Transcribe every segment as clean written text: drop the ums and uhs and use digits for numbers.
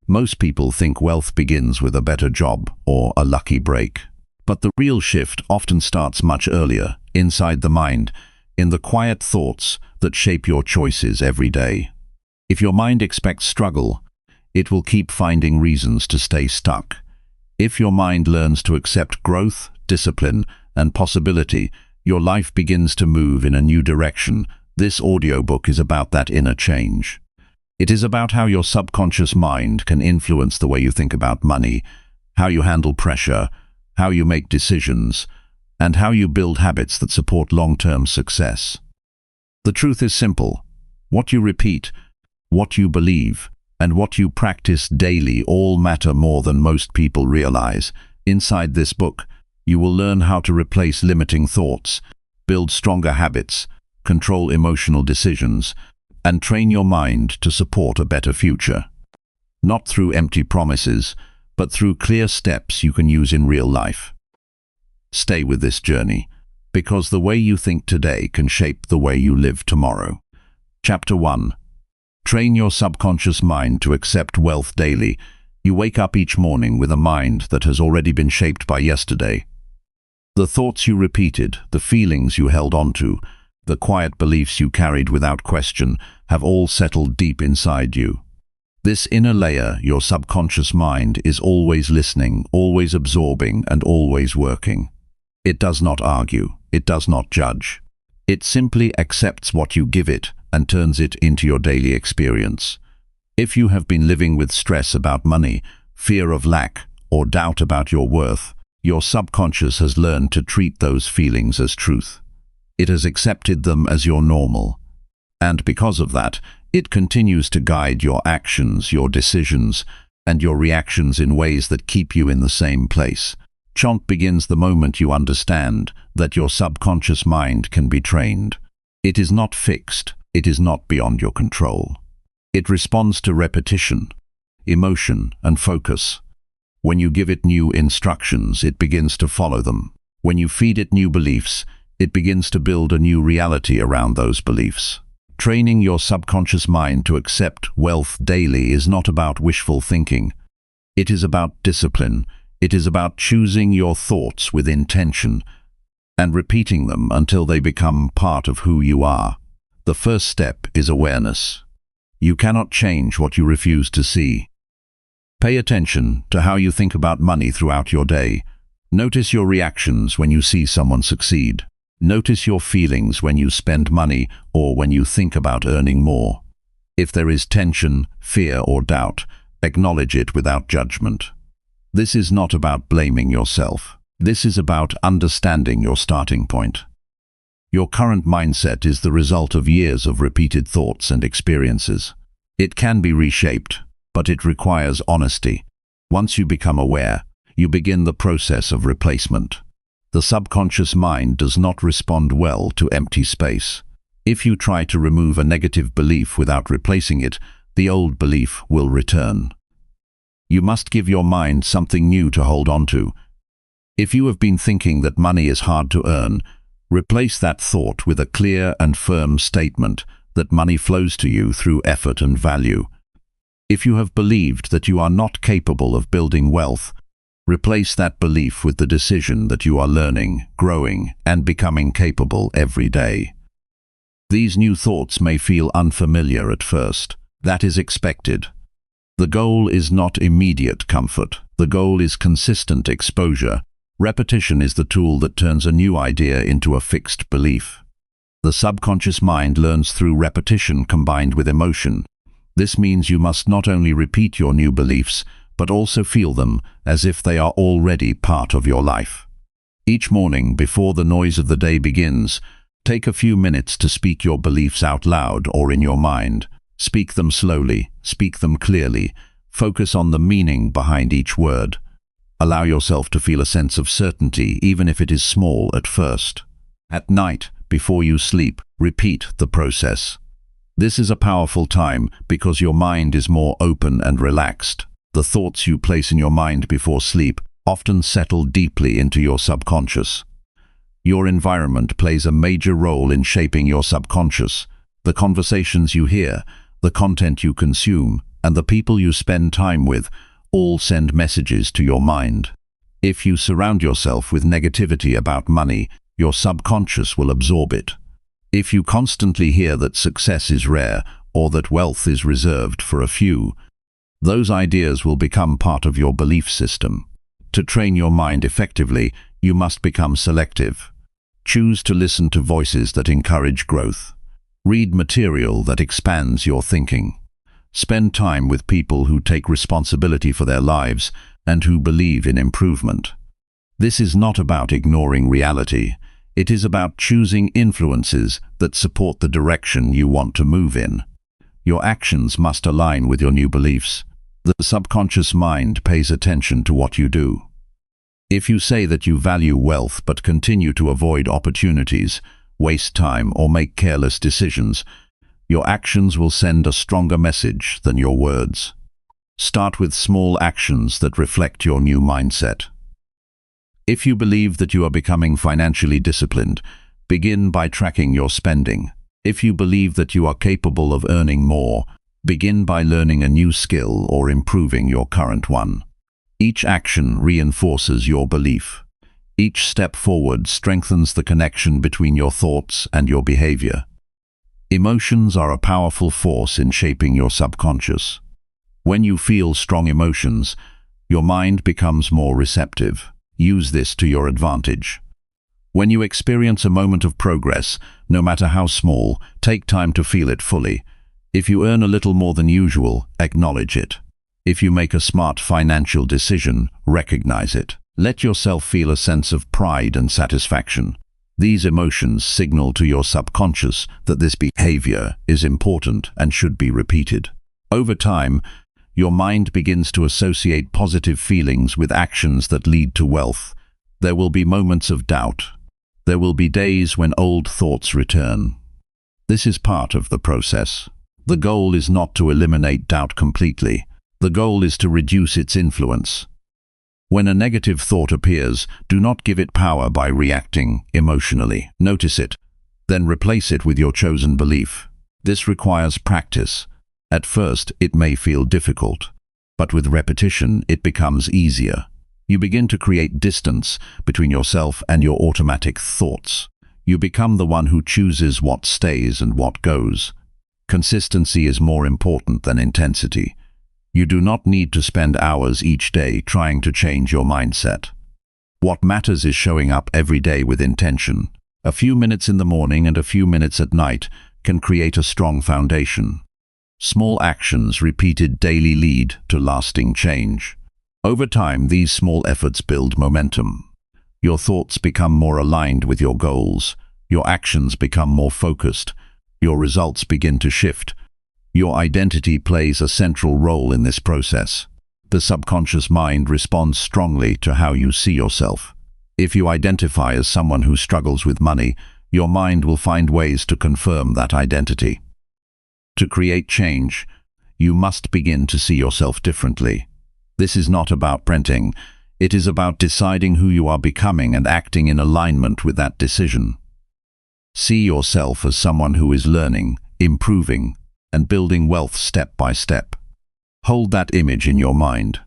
Most people think wealth begins with a better job or a lucky break. But the real shift often starts much earlier, inside the mind, in the quiet thoughts that shape your choices every day. If your mind expects struggle, it will keep finding reasons to stay stuck. If your mind learns to accept growth, discipline, and possibility, your life begins to move in a new direction. This audiobook is about that inner change. It is about how your subconscious mind can influence the way you think about money, how you handle pressure, how you make decisions, and how you build habits that support long-term success. The truth is simple. What you repeat, what you believe, and what you practice daily all matter more than most people realize. Inside this book, you will learn how to replace limiting thoughts, build stronger habits, control emotional decisions, and train your mind to support a better future. Not through empty promises, but through clear steps you can use in real life. Stay with this journey, because the way you think today can shape the way you live tomorrow. Chapter 1. Train your subconscious mind to accept wealth daily. You wake up each morning with a mind that has already been shaped by yesterday. The thoughts you repeated, the feelings you held onto, the quiet beliefs you carried without question, have all settled deep inside you. This inner layer, your subconscious mind, is always listening, always absorbing, and always working. It does not argue. It does not judge. It simply accepts what you give it and turns it into your daily experience. If you have been living with stress about money, fear of lack, or doubt about your worth, your subconscious has learned to treat those feelings as truth. It has accepted them as your normal. And because of that, it continues to guide your actions, your decisions, and your reactions in ways that keep you in the same place. Chant begins the moment you understand that your subconscious mind can be trained. It is not fixed. It is not beyond your control. It responds to repetition, emotion, and focus. When you give it new instructions, it begins to follow them. When you feed it new beliefs, it begins to build a new reality around those beliefs. Training your subconscious mind to accept wealth daily is not about wishful thinking. It is about discipline. It is about choosing your thoughts with intention and repeating them until they become part of who you are. The first step is awareness. You cannot change what you refuse to see. Pay attention to how you think about money throughout your day. Notice your reactions when you see someone succeed. Notice your feelings when you spend money or when you think about earning more. If there is tension, fear, or doubt, acknowledge it without judgment. This is not about blaming yourself. This is about understanding your starting point. Your current mindset is the result of years of repeated thoughts and experiences. It can be reshaped, but it requires honesty. Once you become aware, you begin the process of replacement. The subconscious mind does not respond well to empty space. If you try to remove a negative belief without replacing it, the old belief will return. You must give your mind something new to hold on to. If you have been thinking that money is hard to earn, replace that thought with a clear and firm statement that money flows to you through effort and value. If you have believed that you are not capable of building wealth, replace that belief with the decision that you are learning, growing, and becoming capable every day. These new thoughts may feel unfamiliar at first. That is expected. The goal is not immediate comfort. The goal is consistent exposure. Repetition is the tool that turns a new idea into a fixed belief. The subconscious mind learns through repetition combined with emotion. This means you must not only repeat your new beliefs, but also feel them as if they are already part of your life. Each morning, before the noise of the day begins, take a few minutes to speak your beliefs out loud or in your mind. Speak them slowly, speak them clearly, focus on the meaning behind each word. Allow yourself to feel a sense of certainty, even if it is small at first. At night, before you sleep, repeat the process. This is a powerful time because your mind is more open and relaxed. The thoughts you place in your mind before sleep often settle deeply into your subconscious. Your environment plays a major role in shaping your subconscious. The conversations you hear, the content you consume, and the people you spend time with all send messages to your mind. If you surround yourself with negativity about money, your subconscious will absorb it. If you constantly hear that success is rare or that wealth is reserved for a few, those ideas will become part of your belief system. To train your mind effectively, you must become selective. Choose to listen to voices that encourage growth. Read material that expands your thinking. Spend time with people who take responsibility for their lives and who believe in improvement. This is not about ignoring reality. It is about choosing influences that support the direction you want to move in. Your actions must align with your new beliefs. The subconscious mind pays attention to what you do. If you say that you value wealth but continue to avoid opportunities, waste time, or make careless decisions, your actions will send a stronger message than your words. Start with small actions that reflect your new mindset. If you believe that you are becoming financially disciplined, begin by tracking your spending. If you believe that you are capable of earning more, begin by learning a new skill or improving your current one. Each action reinforces your belief. Each step forward strengthens the connection between your thoughts and your behavior. Emotions are a powerful force in shaping your subconscious. When you feel strong emotions, your mind becomes more receptive. Use this to your advantage. When you experience a moment of progress, no matter how small, take time to feel it fully. If you earn a little more than usual, acknowledge it. If you make a smart financial decision, recognize it. Let yourself feel a sense of pride and satisfaction. These emotions signal to your subconscious that this behavior is important and should be repeated. Over time, your mind begins to associate positive feelings with actions that lead to wealth. There will be moments of doubt. There will be days when old thoughts return. This is part of the process. The goal is not to eliminate doubt completely. The goal is to reduce its influence. When a negative thought appears, do not give it power by reacting emotionally. Notice it, then replace it with your chosen belief. This requires practice. At first, it may feel difficult, but with repetition, it becomes easier. You begin to create distance between yourself and your automatic thoughts. You become the one who chooses what stays and what goes. Consistency is more important than intensity. You do not need to spend hours each day trying to change your mindset. What matters is showing up every day with intention. A few minutes in the morning and a few minutes at night can create a strong foundation. Small actions repeated daily lead to lasting change. Over time, these small efforts build momentum. Your thoughts become more aligned with your goals. Your actions become more focused. Your results begin to shift. Your identity plays a central role in this process. The subconscious mind responds strongly to how you see yourself. If you identify as someone who struggles with money, your mind will find ways to confirm that identity. To create change, you must begin to see yourself differently. This is not about pretending. It is about deciding who you are becoming and acting in alignment with that decision. See yourself as someone who is learning, improving, and building wealth step by step. Hold that image in your mind.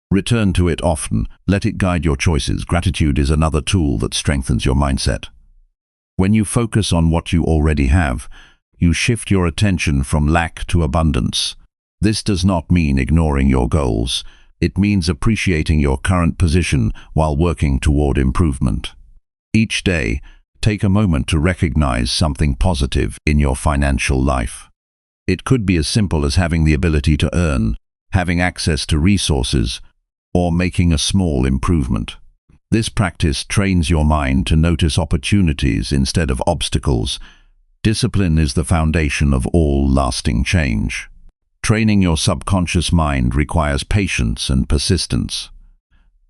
Return to it often. Let it guide your choices. Gratitude is another tool that strengthens your mindset. When you focus on what you already have, you shift your attention from lack to abundance. This does not mean ignoring your goals. It means appreciating your current position while working toward improvement. Each day, take a moment to recognize something positive in your financial life. It could be as simple as having the ability to earn, having access to resources, or making a small improvement. This practice trains your mind to notice opportunities instead of obstacles. Discipline is the foundation of all lasting change. Training your subconscious mind requires patience and persistence.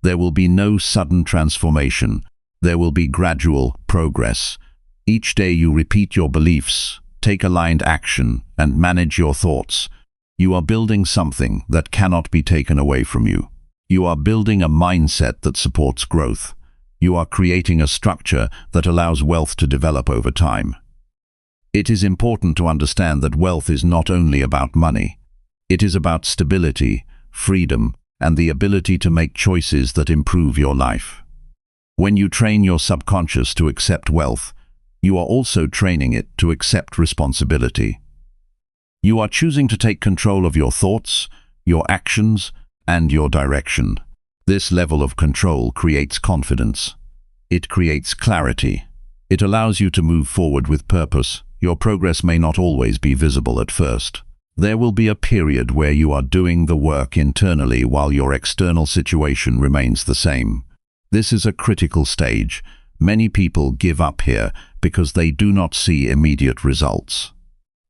There will be no sudden transformation. There will be gradual progress. Each day you repeat your beliefs, take aligned action, and manage your thoughts. You are building something that cannot be taken away from you. You are building a mindset that supports growth. You are creating a structure that allows wealth to develop over time. It is important to understand that wealth is not only about money. It is about stability, freedom, and the ability to make choices that improve your life. When you train your subconscious to accept wealth, you are also training it to accept responsibility. You are choosing to take control of your thoughts, your actions, and your direction. This level of control creates confidence. It creates clarity. It allows you to move forward with purpose. Your progress may not always be visible at first. There will be a period where you are doing the work internally while your external situation remains the same. This is a critical stage. Many people give up here because they do not see immediate results.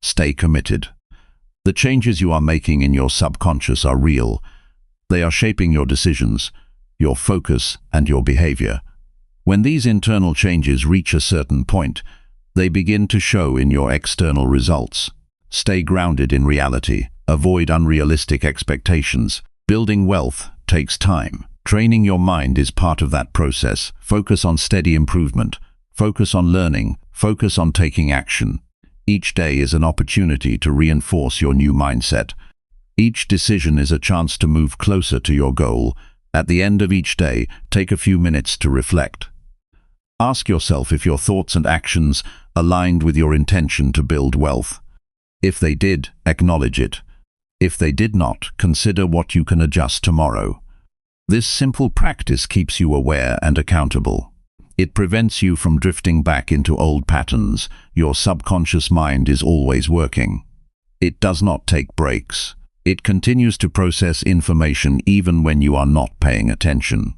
Stay committed. The changes you are making in your subconscious are real. They are shaping your decisions, your focus, and your behavior. When these internal changes reach a certain point, they begin to show in your external results. Stay grounded in reality. Avoid unrealistic expectations. Building wealth takes time. Training your mind is part of that process. Focus on steady improvement. Focus on learning. Focus on taking action. Each day is an opportunity to reinforce your new mindset. Each decision is a chance to move closer to your goal. At the end of each day, take a few minutes to reflect. Ask yourself if your thoughts and actions aligned with your intention to build wealth. If they did, acknowledge it. If they did not, consider what you can adjust tomorrow. This simple practice keeps you aware and accountable. It prevents you from drifting back into old patterns. Your subconscious mind is always working. It does not take breaks. It continues to process information even when you are not paying attention.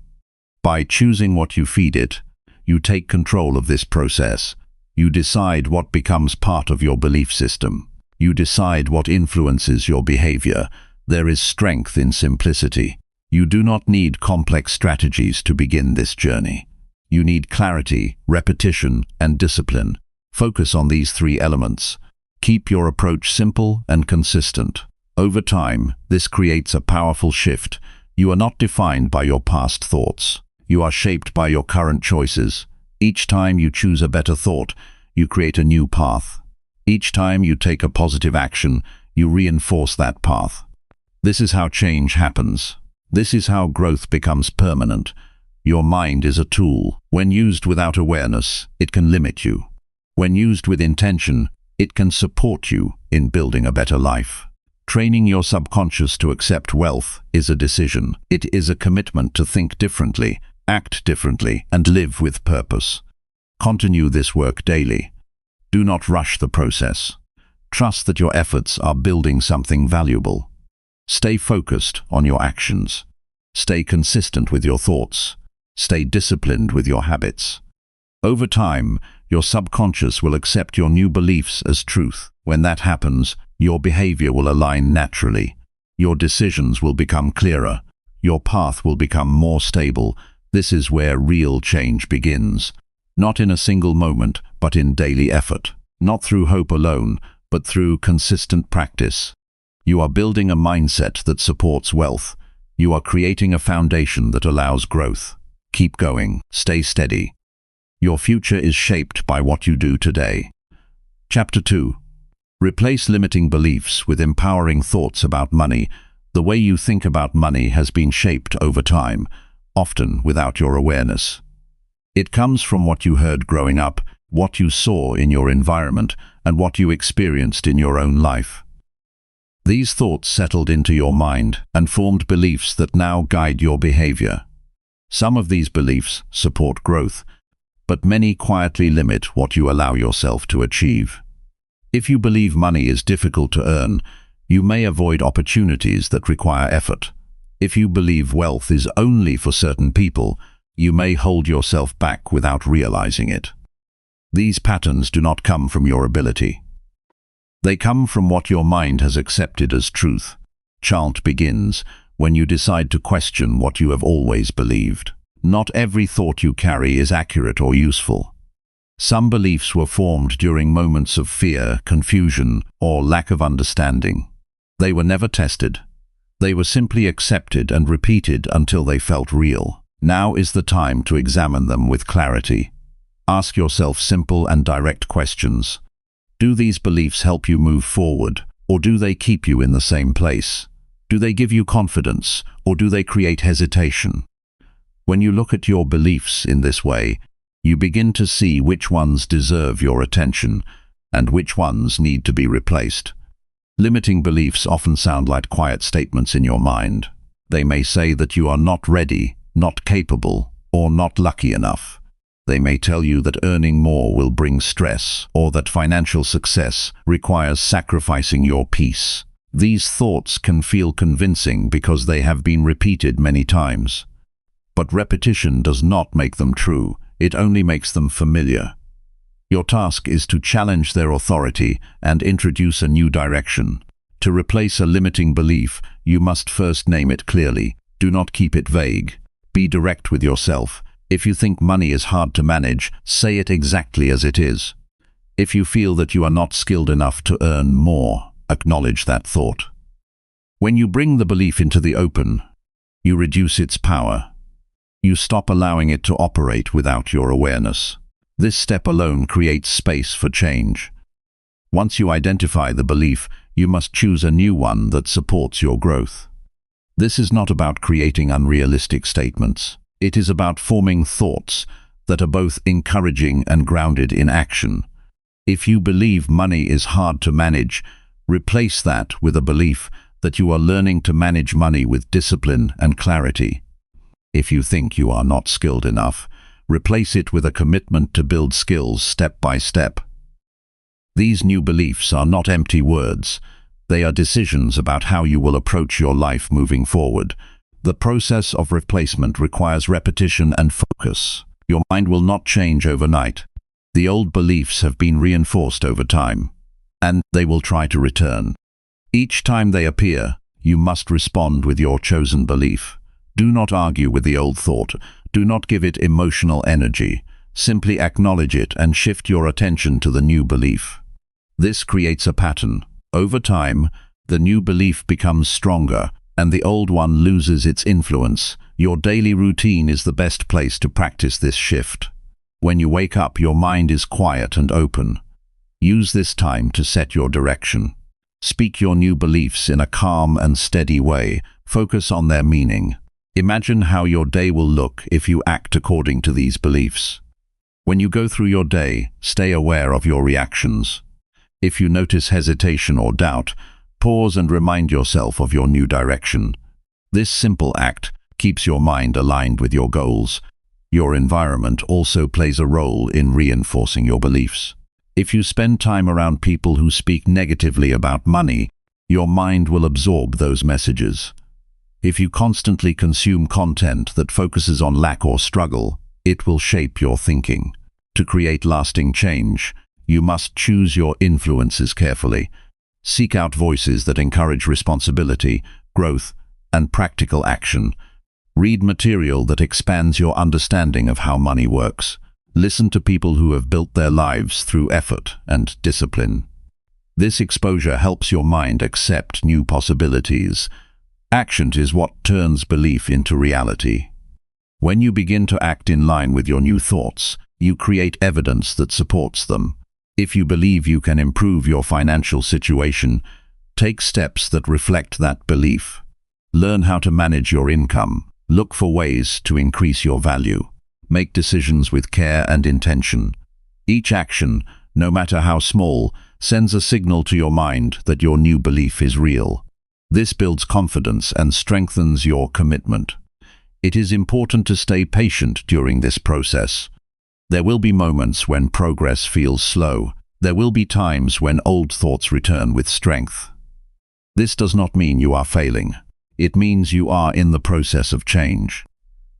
By choosing what you feed it, you take control of this process. You decide what becomes part of your belief system. You decide what influences your behavior. There is strength in simplicity. You do not need complex strategies to begin this journey. You need clarity, repetition, and discipline. Focus on these three elements. Keep your approach simple and consistent. Over time, this creates a powerful shift. You are not defined by your past thoughts. You are shaped by your current choices. Each time you choose a better thought, you create a new path. Each time you take a positive action, you reinforce that path. This is how change happens. This is how growth becomes permanent. Your mind is a tool. When used without awareness, it can limit you. When used with intention, it can support you in building a better life. Training your subconscious to accept wealth is a decision. It is a commitment to think differently, act differently, and live with purpose. Continue this work daily. Do not rush the process. Trust that your efforts are building something valuable. Stay focused on your actions. Stay consistent with your thoughts. Stay disciplined with your habits. Over time, your subconscious will accept your new beliefs as truth. When that happens, your behavior will align naturally. Your decisions will become clearer. Your path will become more stable. This is where real change begins. Not in a single moment, but in daily effort. Not through hope alone, but through consistent practice. You are building a mindset that supports wealth. You are creating a foundation that allows growth. Keep going. Stay steady. Your future is shaped by what you do today. Chapter 2. Replace limiting beliefs with empowering thoughts about money. The way you think about money has been shaped over time, often without your awareness. It comes from what you heard growing up, what you saw in your environment, and what you experienced in your own life. These thoughts settled into your mind and formed beliefs that now guide your behavior. Some of these beliefs support growth, but many quietly limit what you allow yourself to achieve. If you believe money is difficult to earn, you may avoid opportunities that require effort. If you believe wealth is only for certain people, you may hold yourself back without realizing it. These patterns do not come from your ability. They come from what your mind has accepted as truth. Chant begins when you decide to question what you have always believed. Not every thought you carry is accurate or useful. Some beliefs were formed during moments of fear, confusion, or lack of understanding. They were never tested. They were simply accepted and repeated until they felt real. Now is the time to examine them with clarity. Ask yourself simple and direct questions. Do these beliefs help you move forward, or do they keep you in the same place? Do they give you confidence, or do they create hesitation? When you look at your beliefs in this way, you begin to see which ones deserve your attention and which ones need to be replaced. Limiting beliefs often sound like quiet statements in your mind. They may say that you are not ready, not capable, or not lucky enough. They may tell you that earning more will bring stress, or that financial success requires sacrificing your peace. These thoughts can feel convincing because they have been repeated many times. But repetition does not make them true, it only makes them familiar. Your task is to challenge their authority and introduce a new direction. To replace a limiting belief, you must first name it clearly. Do not keep it vague. Be direct with yourself. If you think money is hard to manage, say it exactly as it is. If you feel that you are not skilled enough to earn more, acknowledge that thought. When you bring the belief into the open, you reduce its power. You stop allowing it to operate without your awareness. This step alone creates space for change. Once you identify the belief, you must choose a new one that supports your growth. This is not about creating unrealistic statements. It is about forming thoughts that are both encouraging and grounded in action. If you believe money is hard to manage, replace that with a belief that you are learning to manage money with discipline and clarity. If you think you are not skilled enough, replace it with a commitment to build skills step by step. These new beliefs are not empty words. They are decisions about how you will approach your life moving forward. The process of replacement requires repetition and focus. Your mind will not change overnight. The old beliefs have been reinforced over time, and they will try to return. Each time they appear, you must respond with your chosen belief. Do not argue with the old thought. Do not give it emotional energy. Simply acknowledge it and shift your attention to the new belief. This creates a pattern. Over time, the new belief becomes stronger, and the old one loses its influence. Your daily routine is the best place to practice this shift. When you wake up, your mind is quiet and open. Use this time to set your direction. Speak your new beliefs in a calm and steady way. Focus on their meaning. Imagine how your day will look if you act according to these beliefs. When you go through your day, stay aware of your reactions. If you notice hesitation or doubt, pause and remind yourself of your new direction. This simple act keeps your mind aligned with your goals. Your environment also plays a role in reinforcing your beliefs. If you spend time around people who speak negatively about money, your mind will absorb those messages. If you constantly consume content that focuses on lack or struggle, it will shape your thinking. To create lasting change, you must choose your influences carefully. Seek out voices that encourage responsibility, growth, and practical action. Read material that expands your understanding of how money works. Listen to people who have built their lives through effort and discipline. This exposure helps your mind accept new possibilities. Action is what turns belief into reality. When you begin to act in line with your new thoughts, you create evidence that supports them. If you believe you can improve your financial situation, take steps that reflect that belief. Learn how to manage your income. Look for ways to increase your value. Make decisions with care and intention. Each action, no matter how small, sends a signal to your mind that your new belief is real. This builds confidence and strengthens your commitment. It is important to stay patient during this process. There will be moments when progress feels slow. There will be times when old thoughts return with strength. This does not mean you are failing. It means you are in the process of change.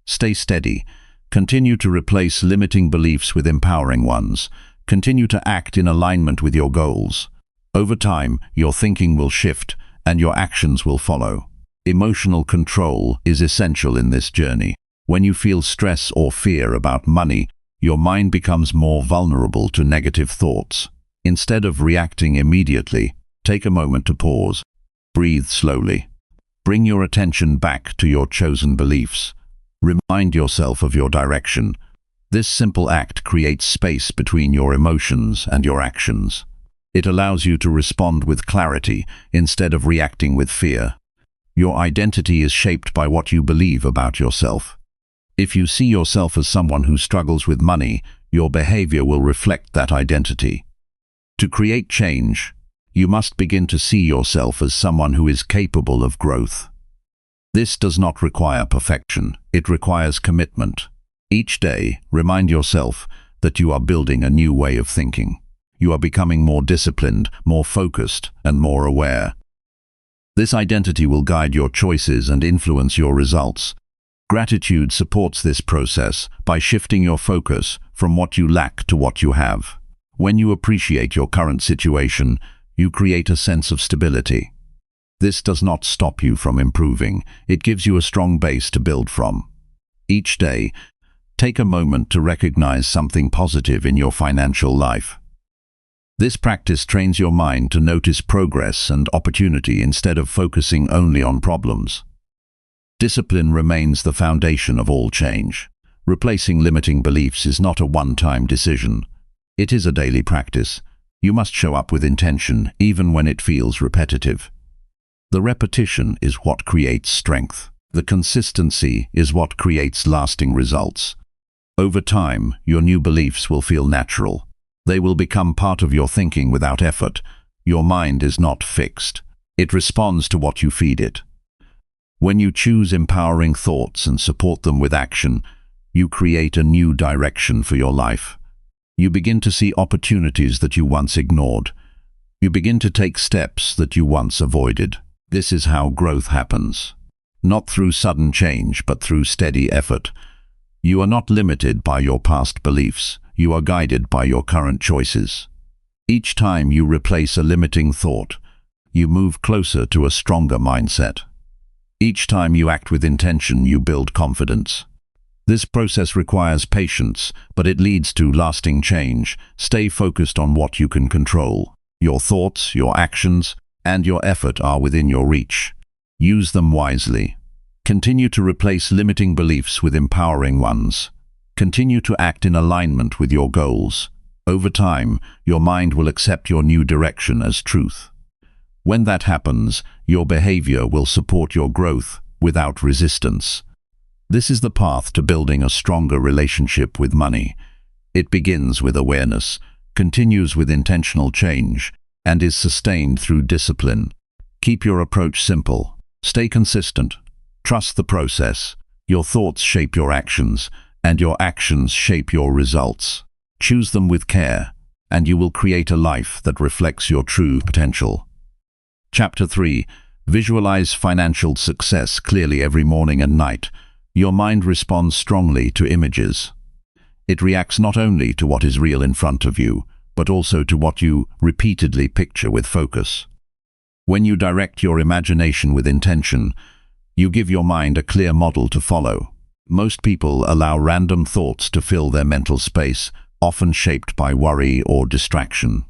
Stay steady. Continue to replace limiting beliefs with empowering ones. Continue to act in alignment with your goals. Over time, your thinking will shift and your actions will follow. Emotional control is essential in this journey. When you feel stress or fear about money, your mind becomes more vulnerable to negative thoughts. Instead of reacting immediately, take a moment to pause. Breathe slowly. Bring your attention back to your chosen beliefs. Remind yourself of your direction. This simple act creates space between your emotions and your actions. It allows you to respond with clarity instead of reacting with fear. Your identity is shaped by what you believe about yourself. If you see yourself as someone who struggles with money, your behavior will reflect that identity. To create change, you must begin to see yourself as someone who is capable of growth. This does not require perfection, it requires commitment. Each day, remind yourself that you are building a new way of thinking. You are becoming more disciplined, more focused, and more aware. This identity will guide your choices and influence your results. Gratitude supports this process by shifting your focus from what you lack to what you have. When you appreciate your current situation, you create a sense of stability. This does not stop you from improving, it gives you a strong base to build from. Each day, take a moment to recognize something positive in your financial life. This practice trains your mind to notice progress and opportunity instead of focusing only on problems. Discipline remains the foundation of all change. Replacing limiting beliefs is not a one-time decision. It is a daily practice. You must show up with intention, even when it feels repetitive. The repetition is what creates strength. The consistency is what creates lasting results. Over time, your new beliefs will feel natural. They will become part of your thinking without effort. Your mind is not fixed. It responds to what you feed it. When you choose empowering thoughts and support them with action, you create a new direction for your life. You begin to see opportunities that you once ignored. You begin to take steps that you once avoided. This is how growth happens. Not through sudden change, but through steady effort. You are not limited by your past beliefs. You are guided by your current choices. Each time you replace a limiting thought, you move closer to a stronger mindset. Each time you act with intention, you build confidence. This process requires patience, but it leads to lasting change. Stay focused on what you can control. Your thoughts, your actions, and your effort are within your reach. Use them wisely. Continue to replace limiting beliefs with empowering ones. Continue to act in alignment with your goals. Over time, your mind will accept your new direction as truth. When that happens, your behavior will support your growth without resistance. This is the path to building a stronger relationship with money. It begins with awareness, continues with intentional change, and is sustained through discipline. Keep your approach simple. Stay consistent. Trust the process. Your thoughts shape your actions, and your actions shape your results. Choose them with care, and you will create a life that reflects your true potential. Chapter 3. Visualize financial success clearly every morning and night. Your mind responds strongly to images. It reacts not only to what is real in front of you, but also to what you repeatedly picture with focus. When you direct your imagination with intention, you give your mind a clear model to follow. Most people allow random thoughts to fill their mental space, often shaped by worry or distraction.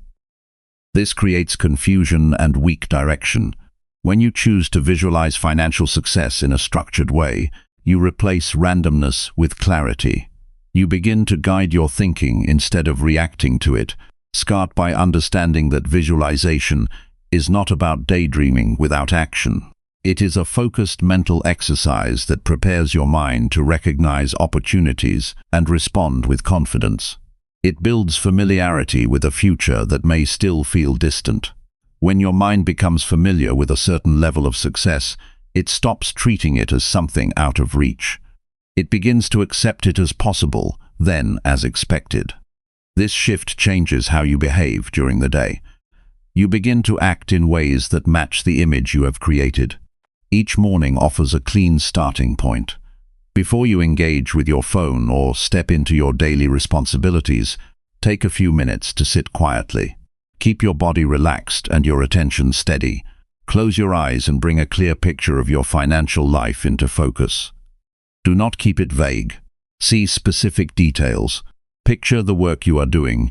This creates confusion and weak direction. When you choose to visualize financial success in a structured way, you replace randomness with clarity. You begin to guide your thinking instead of reacting to it, scarred by understanding that visualization is not about daydreaming without action. It is a focused mental exercise that prepares your mind to recognize opportunities and respond with confidence. It builds familiarity with a future that may still feel distant. When your mind becomes familiar with a certain level of success, it stops treating it as something out of reach. It begins to accept it as possible, then as expected. This shift changes how you behave during the day. You begin to act in ways that match the image you have created. Each morning offers a clean starting point. Before you engage with your phone or step into your daily responsibilities, take a few minutes to sit quietly. Keep your body relaxed and your attention steady. Close your eyes and bring a clear picture of your financial life into focus. Do not keep it vague. See specific details. Picture the work you are doing,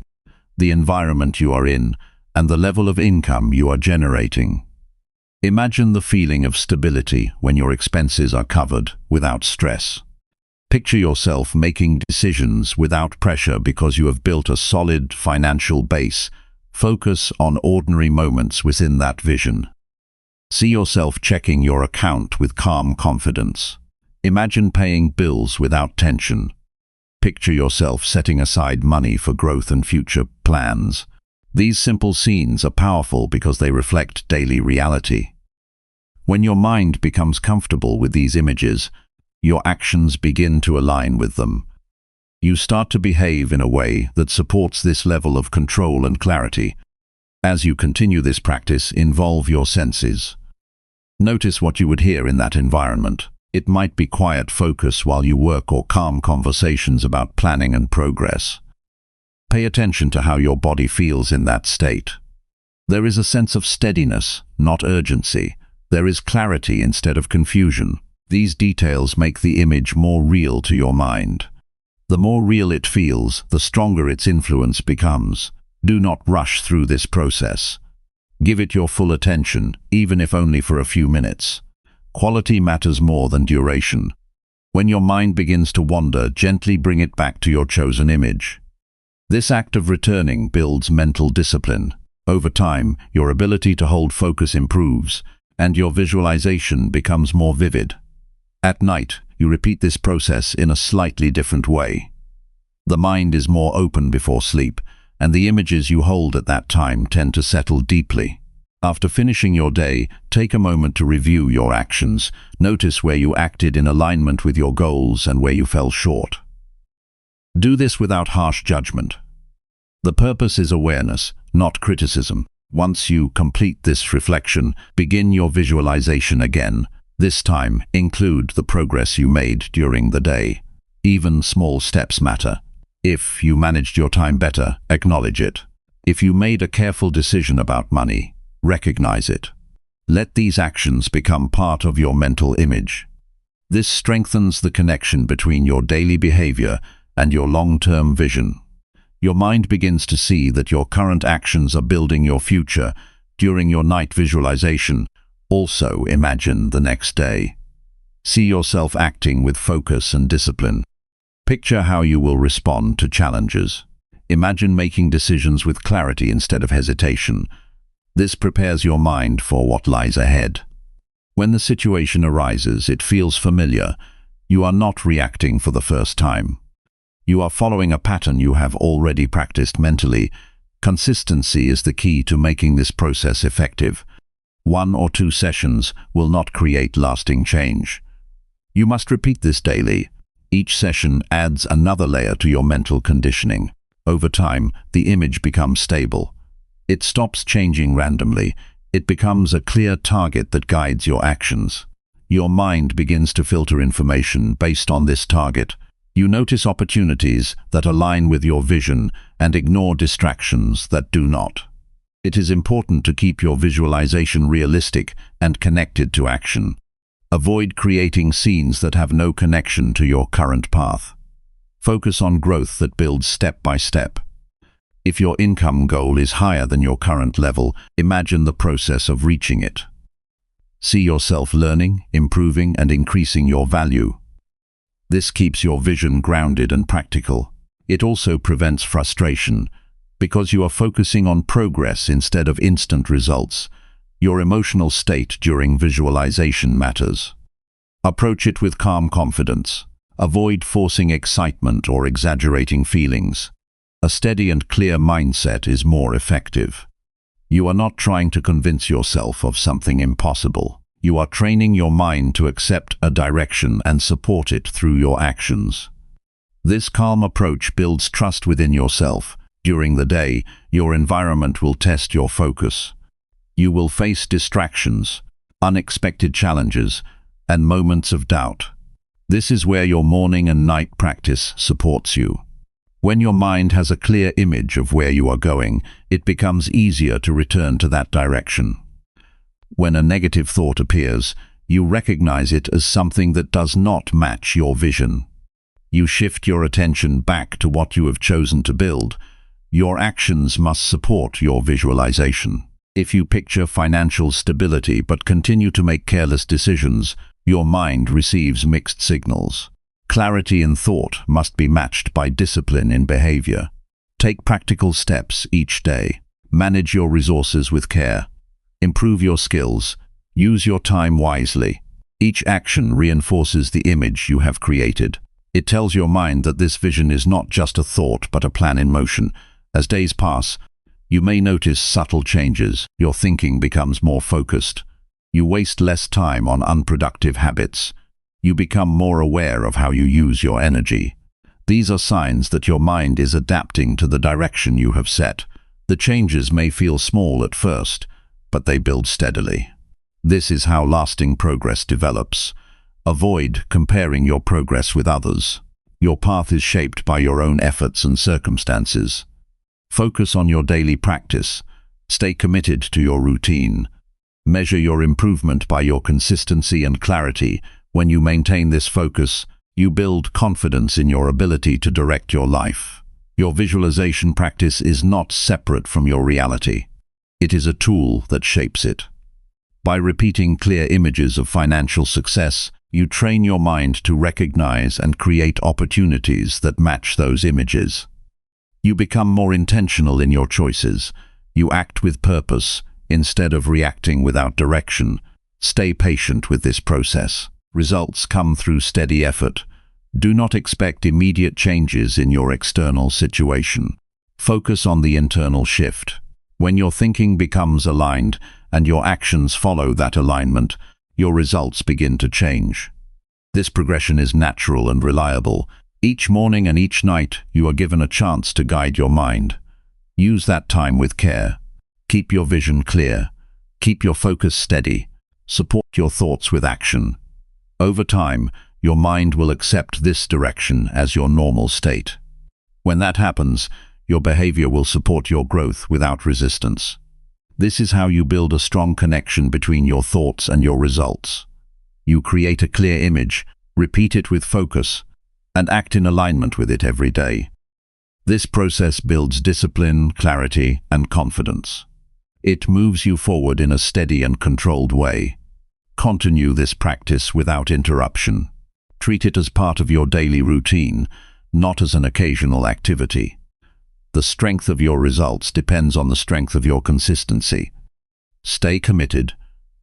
the environment you are in, and the level of income you are generating. Imagine the feeling of stability when your expenses are covered without stress. Picture yourself making decisions without pressure because you have built a solid financial base Focus on ordinary moments within that vision. See yourself checking your account with calm confidence. Imagine paying bills without tension. Picture yourself setting aside money for growth and future plans. These simple scenes are powerful because they reflect daily reality. When your mind becomes comfortable with these images, your actions begin to align with them. You start to behave in a way that supports this level of control and clarity. As you continue this practice, involve your senses. Notice what you would hear in that environment. It might be quiet focus while you work or calm conversations about planning and progress. Pay attention to how your body feels in that state. There is a sense of steadiness, not urgency. There is clarity instead of confusion. These details make the image more real to your mind. The more real it feels, the stronger its influence becomes. Do not rush through this process. Give it your full attention, even if only for a few minutes. Quality matters more than duration. When your mind begins to wander, gently bring it back to your chosen image. This act of returning builds mental discipline. Over time, your ability to hold focus improves, and your visualization becomes more vivid. At night, you repeat this process in a slightly different way. The mind is more open before sleep, and the images you hold at that time tend to settle deeply. After finishing your day, take a moment to review your actions. Notice where you acted in alignment with your goals and where you fell short. Do this without harsh judgment. The purpose is awareness, not criticism. Once you complete this reflection, begin your visualization again. This time, include the progress you made during the day. Even small steps matter. If you managed your time better, acknowledge it. If you made a careful decision about money, recognize it. Let these actions become part of your mental image. This strengthens the connection between your daily behavior and your long-term vision. Your mind begins to see that your current actions are building your future. During your night visualization, also imagine the next day. See yourself acting with focus and discipline. Picture how you will respond to challenges. Imagine making decisions with clarity instead of hesitation. This prepares your mind for what lies ahead. When the situation arises, it feels familiar. You are not reacting for the first time. You are following a pattern you have already practiced mentally. Consistency is the key to making this process effective. 1 or 2 sessions will not create lasting change. You must repeat this daily. Each session adds another layer to your mental conditioning. Over time, the image becomes stable. It stops changing randomly. It becomes a clear target that guides your actions. Your mind begins to filter information based on this target. You notice opportunities that align with your vision and ignore distractions that do not. It is important to keep your visualization realistic and connected to action. Avoid creating scenes that have no connection to your current path. Focus on growth that builds step by step. If your income goal is higher than your current level, imagine the process of reaching it. See yourself learning, improving, and increasing your value. This keeps your vision grounded and practical. It also prevents frustration, because you are focusing on progress instead of instant results. Your emotional state during visualization matters. Approach it with calm confidence. Avoid forcing excitement or exaggerating feelings. A steady and clear mindset is more effective. You are not trying to convince yourself of something impossible. You are training your mind to accept a direction and support it through your actions. This calm approach builds trust within yourself. During the day, your environment will test your focus. You will face distractions, unexpected challenges, and moments of doubt. This is where your morning and night practice supports you. When your mind has a clear image of where you are going, it becomes easier to return to that direction. When a negative thought appears, you recognize it as something that does not match your vision. You shift your attention back to what you have chosen to build. Your actions must support your visualization. If you picture financial stability but continue to make careless decisions, your mind receives mixed signals. Clarity in thought must be matched by discipline in behavior. Take practical steps each day. Manage your resources with care. Improve your skills. Use your time wisely. Each action reinforces the image you have created. It tells your mind that this vision is not just a thought but a plan in motion. As days pass, you may notice subtle changes. Your thinking becomes more focused. You waste less time on unproductive habits. You become more aware of how you use your energy. These are signs that your mind is adapting to the direction you have set. The changes may feel small at first, but they build steadily. This is how lasting progress develops. Avoid comparing your progress with others. Your path is shaped by your own efforts and circumstances. Focus on your daily practice. Stay committed to your routine. Measure your improvement by your consistency and clarity. When you maintain this focus, you build confidence in your ability to direct your life. Your visualization practice is not separate from your reality. It is a tool that shapes it. By repeating clear images of financial success, you train your mind to recognize and create opportunities that match those images. You become more intentional in your choices. You act with purpose instead of reacting without direction. Stay patient with this process. Results come through steady effort. Do not expect immediate changes in your external situation. Focus on the internal shift. When your thinking becomes aligned and your actions follow that alignment, your results begin to change. This progression is natural and reliable. Each morning and each night, you are given a chance to guide your mind. Use that time with care. Keep your vision clear. Keep your focus steady. Support your thoughts with action. Over time, your mind will accept this direction as your normal state. When that happens, your behavior will support your growth without resistance. This is how you build a strong connection between your thoughts and your results. You create a clear image, repeat it with focus, and act in alignment with it every day. This process builds discipline, clarity, and confidence. It moves you forward in a steady and controlled way. Continue this practice without interruption. Treat it as part of your daily routine, not as an occasional activity. The strength of your results depends on the strength of your consistency. Stay committed,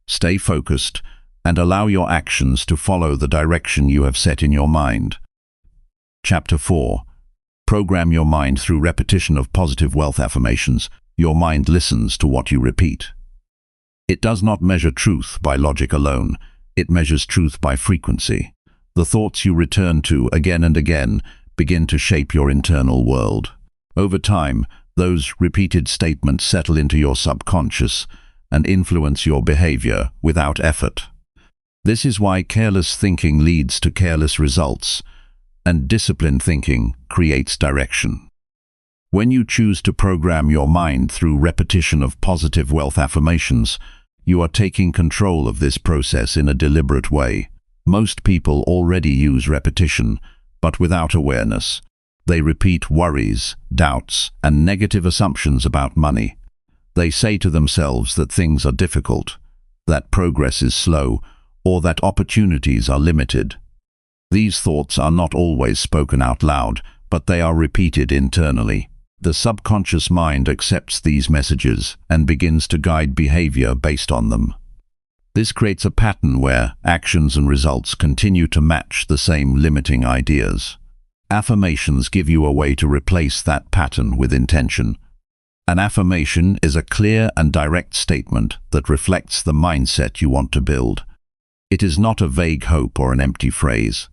stay focused, and allow your actions to follow the direction you have set in your mind. Chapter 4. Program your mind through repetition of positive wealth affirmations. Your mind listens to what you repeat. It does not measure truth by logic alone. It measures truth by frequency. The thoughts you return to again and again begin to shape your internal world. Over time, those repeated statements settle into your subconscious and influence your behavior without effort. This is why careless thinking leads to careless results, and disciplined thinking creates direction. When you choose to program your mind through repetition of positive wealth affirmations, you are taking control of this process in a deliberate way. Most people already use repetition, but without awareness. They repeat worries, doubts, and negative assumptions about money. They say to themselves that things are difficult, that progress is slow, or that opportunities are limited. These thoughts are not always spoken out loud, but they are repeated internally. The subconscious mind accepts these messages and begins to guide behavior based on them. This creates a pattern where actions and results continue to match the same limiting ideas. Affirmations give you a way to replace that pattern with intention. An affirmation is a clear and direct statement that reflects the mindset you want to build. It is not a vague hope or an empty phrase.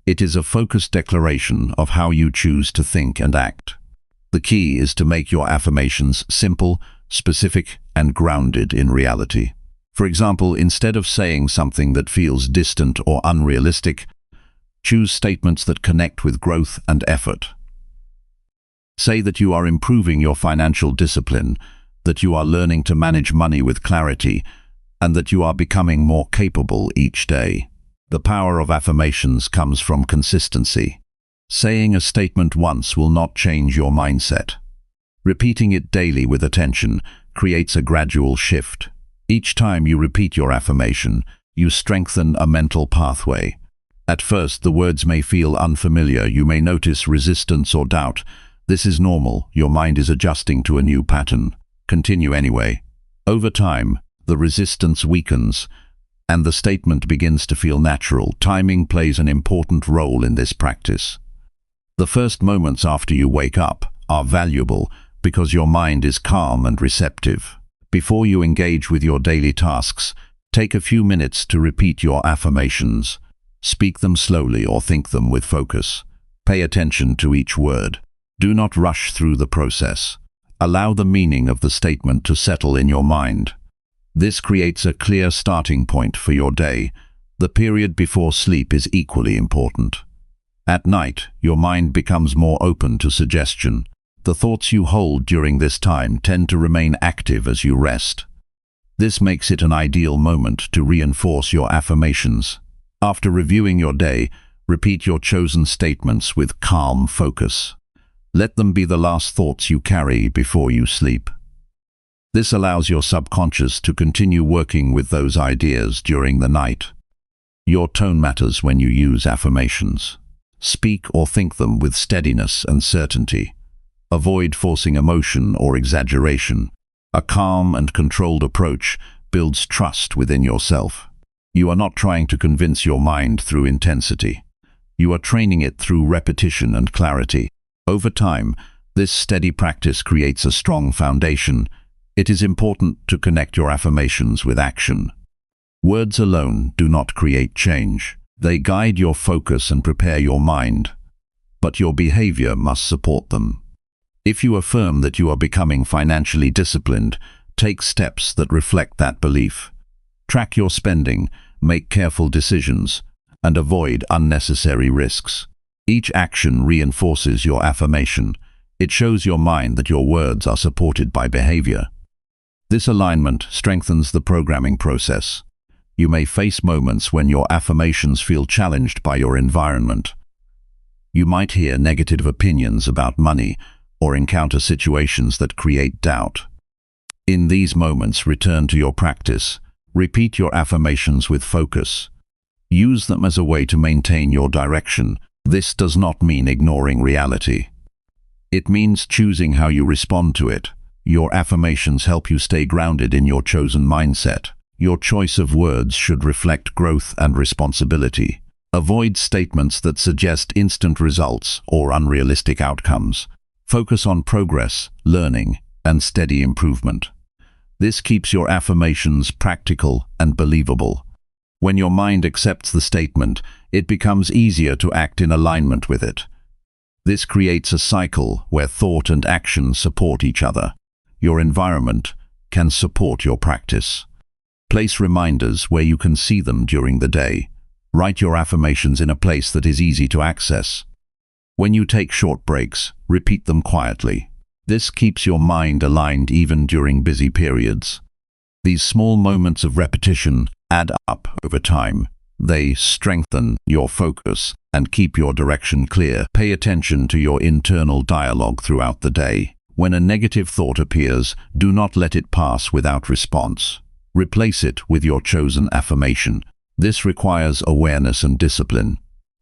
It is a focused declaration of how you choose to think and act. The key is to make your affirmations simple, specific, and grounded in reality. For example, instead of saying something that feels distant or unrealistic, choose statements that connect with growth and effort. Say that you are improving your financial discipline, that you are learning to manage money with clarity, and that you are becoming more capable each day. The power of affirmations comes from consistency. Saying a statement once will not change your mindset. Repeating it daily with attention creates a gradual shift. Each time you repeat your affirmation, you strengthen a mental pathway. At first, the words may feel unfamiliar. You may notice resistance or doubt. This is normal. Your mind is adjusting to a new pattern. Continue anyway. Over time, the resistance weakens, and the statement begins to feel natural. Timing plays an important role in this practice. The first moments after you wake up are valuable because your mind is calm and receptive. Before you engage with your daily tasks, take a few minutes to repeat your affirmations. Speak them slowly or think them with focus. Pay attention to each word. Do not rush through the process. Allow the meaning of the statement to settle in your mind. This creates a clear starting point for your day. The period before sleep is equally important. At night, your mind becomes more open to suggestion. The thoughts you hold during this time tend to remain active as you rest. This makes it an ideal moment to reinforce your affirmations. After reviewing your day, repeat your chosen statements with calm focus. Let them be the last thoughts you carry before you sleep. This allows your subconscious to continue working with those ideas during the night. Your tone matters when you use affirmations. Speak or think them with steadiness and certainty. Avoid forcing emotion or exaggeration. A calm and controlled approach builds trust within yourself. You are not trying to convince your mind through intensity. You are training it through repetition and clarity. Over time, this steady practice creates a strong foundation. It is important to connect your affirmations with action. Words alone do not create change. They guide your focus and prepare your mind, but your behavior must support them. If you affirm that you are becoming financially disciplined, take steps that reflect that belief. Track your spending, make careful decisions, and avoid unnecessary risks. Each action reinforces your affirmation. It shows your mind that your words are supported by behavior. This alignment strengthens the programming process. You may face moments when your affirmations feel challenged by your environment. You might hear negative opinions about money or encounter situations that create doubt. In these moments, return to your practice. Repeat your affirmations with focus. Use them as a way to maintain your direction. This does not mean ignoring reality. It means choosing how you respond to it. Your affirmations help you stay grounded in your chosen mindset. Your choice of words should reflect growth and responsibility. Avoid statements that suggest instant results or unrealistic outcomes. Focus on progress, learning, and steady improvement. This keeps your affirmations practical and believable. When your mind accepts the statement, it becomes easier to act in alignment with it. This creates a cycle where thought and action support each other. Your environment can support your practice. Place reminders where you can see them during the day. Write your affirmations in a place that is easy to access. When you take short breaks, repeat them quietly. This keeps your mind aligned even during busy periods. These small moments of repetition add up over time. They strengthen your focus and keep your direction clear. Pay attention to your internal dialogue throughout the day. When a negative thought appears, do not let it pass without response. Replace it with your chosen affirmation. This requires awareness and discipline.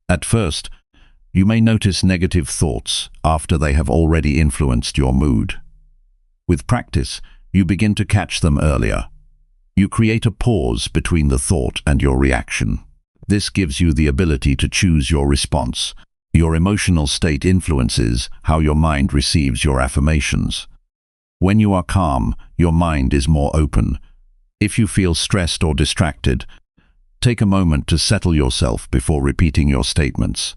At first, you may notice negative thoughts after they have already influenced your mood. With practice, you begin to catch them earlier. You create a pause between the thought and your reaction. This gives you the ability to choose your response. Your emotional state influences how your mind receives your affirmations. When you are calm, your mind is more open. If you feel stressed or distracted, take a moment to settle yourself before repeating your statements.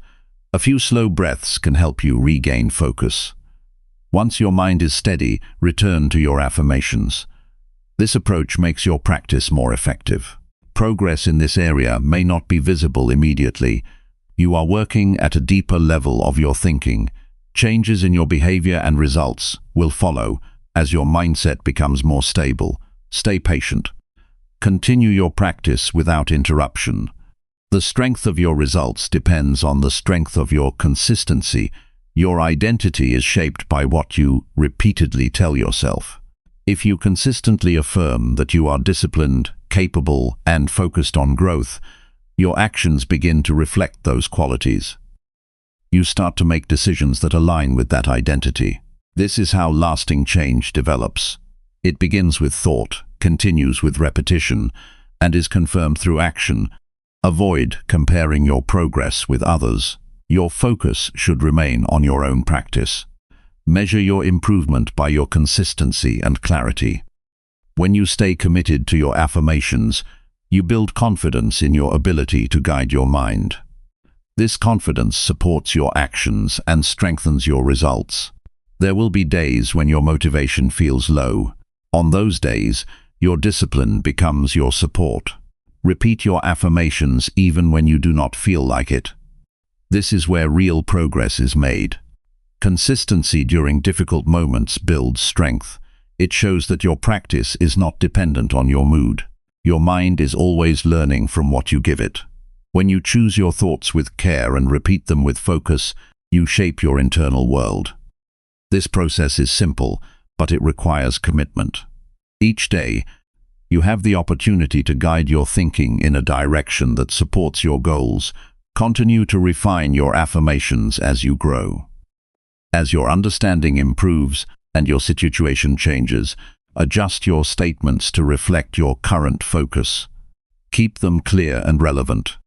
A few slow breaths can help you regain focus. Once your mind is steady, return to your affirmations. This approach makes your practice more effective. Progress in this area may not be visible immediately. You are working at a deeper level of your thinking. Changes in your behavior and results will follow as your mindset becomes more stable. Stay patient. Continue your practice without interruption. The strength of your results depends on the strength of your consistency. Your identity is shaped by what you repeatedly tell yourself. If you consistently affirm that you are disciplined, capable, and focused on growth, your actions begin to reflect those qualities. You start to make decisions that align with that identity. This is how lasting change develops. It begins with thought, continues with repetition, and is confirmed through action. Avoid comparing your progress with others. Your focus should remain on your own practice. Measure your improvement by your consistency and clarity. When you stay committed to your affirmations, you build confidence in your ability to guide your mind. This confidence supports your actions and strengthens your results. There will be days when your motivation feels low. On those days, your discipline becomes your support. Repeat your affirmations even when you do not feel like it. This is where real progress is made. Consistency during difficult moments builds strength. It shows that your practice is not dependent on your mood. Your mind is always learning from what you give it. When you choose your thoughts with care and repeat them with focus, you shape your internal world. This process is simple, but it requires commitment. Each day, you have the opportunity to guide your thinking in a direction that supports your goals. Continue to refine your affirmations as you grow. As your understanding improves and your situation changes, adjust your statements to reflect your current focus. Keep them clear and relevant.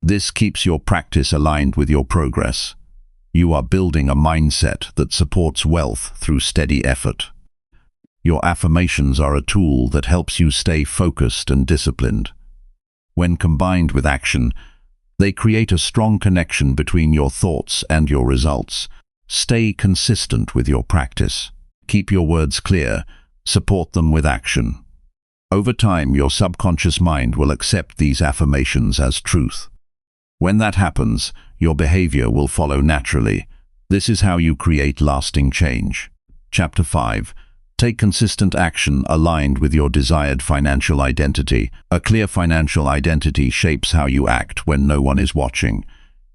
This keeps your practice aligned with your progress. You are building a mindset that supports wealth through steady effort. Your affirmations are a tool that helps you stay focused and disciplined. When combined with action, they create a strong connection between your thoughts and your results. Stay consistent with your practice. Keep your words clear. Support them with action. Over time, your subconscious mind will accept these affirmations as truth. When that happens, your behavior will follow naturally. This is how you create lasting change. Chapter 5. Take consistent action aligned with your desired financial identity. A clear financial identity shapes how you act when no one is watching.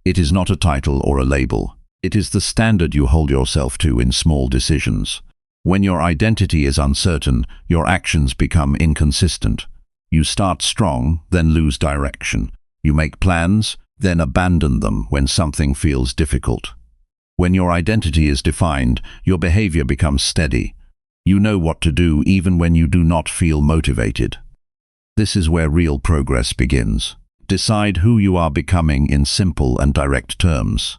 It is not a title or a label. It is the standard you hold yourself to in small decisions. When your identity is uncertain, your actions become inconsistent. You start strong, then lose direction. You make plans, then abandon them when something feels difficult. When your identity is defined, your behavior becomes steady. You know what to do even when you do not feel motivated. This is where real progress begins. Decide who you are becoming in simple and direct terms.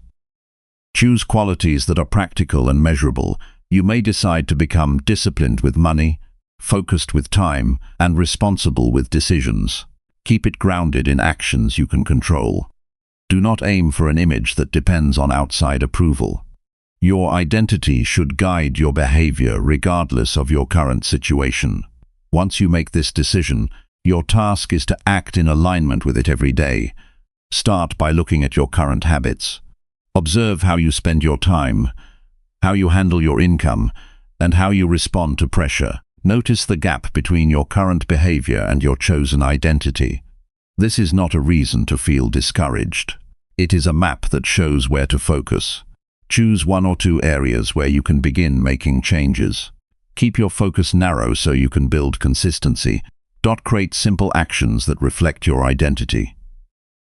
Choose qualities that are practical and measurable. You may decide to become disciplined with money, focused with time, and responsible with decisions. Keep it grounded in actions you can control. Do not aim for an image that depends on outside approval. Your identity should guide your behavior regardless of your current situation. Once you make this decision, your task is to act in alignment with it every day. Start by looking at your current habits. Observe how you spend your time, how you handle your income, and how you respond to pressure. Notice the gap between your current behavior and your chosen identity. This is not a reason to feel discouraged. It is a map that shows where to focus. Choose one or two areas where you can begin making changes. Keep your focus narrow so you can build consistency. Create simple actions that reflect your identity.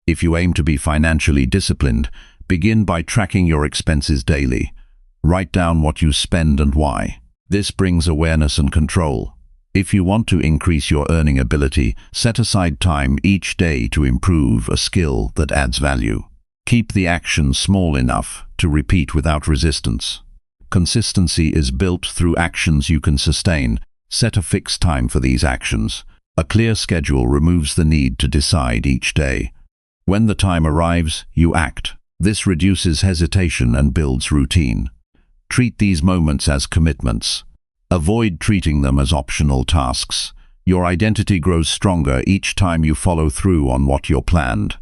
If you aim to be financially disciplined, begin by tracking your expenses daily. Write down what you spend and why. This brings awareness and control. If you want to increase your earning ability, set aside time each day to improve a skill that adds value. Keep the action small enough to repeat without resistance. Consistency is built through actions you can sustain. Set a fixed time for these actions. A clear schedule removes the need to decide each day. When the time arrives, you act. This reduces hesitation and builds routine. Treat these moments as commitments. Avoid treating them as optional tasks. Your identity grows stronger each time you follow through on what you're planned.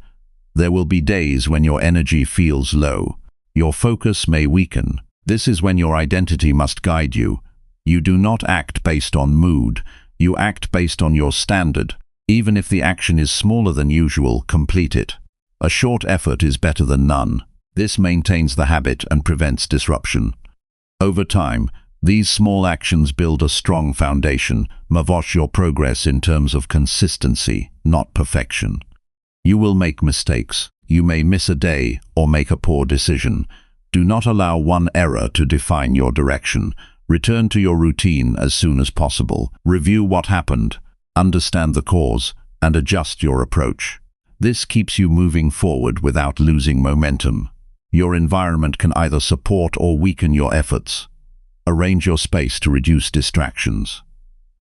There will be days when your energy feels low. Your focus may weaken. This is when your identity must guide you. You do not act based on mood. You act based on your standard. Even if the action is smaller than usual, complete it. A short effort is better than none. This maintains the habit and prevents disruption. Over time, these small actions build a strong foundation. Watch your progress in terms of consistency, not perfection. You will make mistakes. You may miss a day or make a poor decision. Do not allow one error to define your direction. Return to your routine as soon as possible. Review what happened, understand the cause, and adjust your approach. This keeps you moving forward without losing momentum. Your environment can either support or weaken your efforts. Arrange your space to reduce distractions.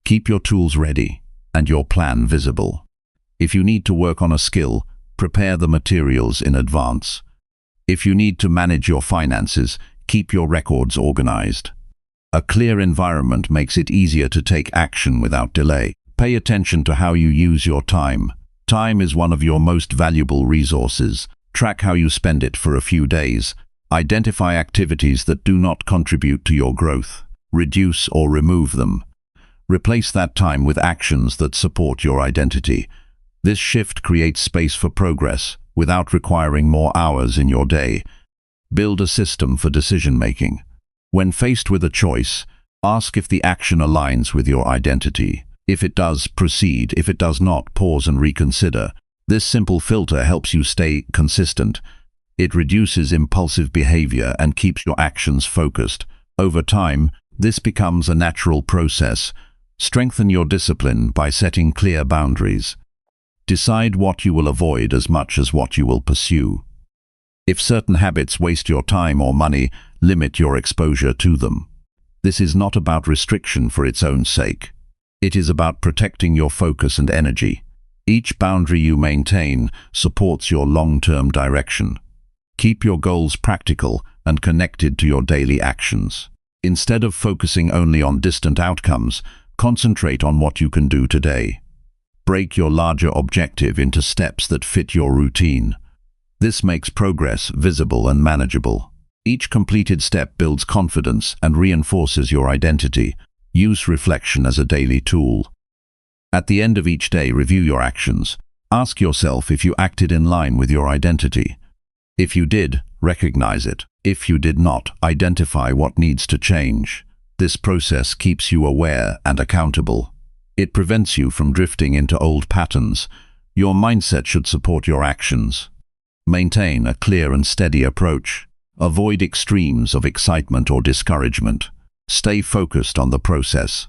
Keep your tools ready and your plan visible. If you need to work on a skill, prepare the materials in advance. If you need to manage your finances, keep your records organized. A clear environment makes it easier to take action without delay. Pay attention to how you use your time. Time is one of your most valuable resources. Track how you spend it for a few days. Identify activities that do not contribute to your growth. Reduce or remove them. Replace that time with actions that support your identity. This shift creates space for progress without requiring more hours in your day. Build a system for decision-making. When faced with a choice, ask if the action aligns with your identity. If it does, proceed. If it does not, pause and reconsider. This simple filter helps you stay consistent. It reduces impulsive behavior and keeps your actions focused. Over time, this becomes a natural process. Strengthen your discipline by setting clear boundaries. Decide what you will avoid as much as what you will pursue. If certain habits waste your time or money, limit your exposure to them. This is not about restriction for its own sake. It is about protecting your focus and energy. Each boundary you maintain supports your long-term direction. Keep your goals practical and connected to your daily actions. Instead of focusing only on distant outcomes, concentrate on what you can do today. Break your larger objective into steps that fit your routine. This makes progress visible and manageable. Each completed step builds confidence and reinforces your identity. Use reflection as a daily tool. At the end of each day, review your actions. Ask yourself if you acted in line with your identity. If you did, recognize it. If you did not, identify what needs to change. This process keeps you aware and accountable. It prevents you from drifting into old patterns. Your mindset should support your actions. Maintain a clear and steady approach. Avoid extremes of excitement or discouragement. Stay focused on the process.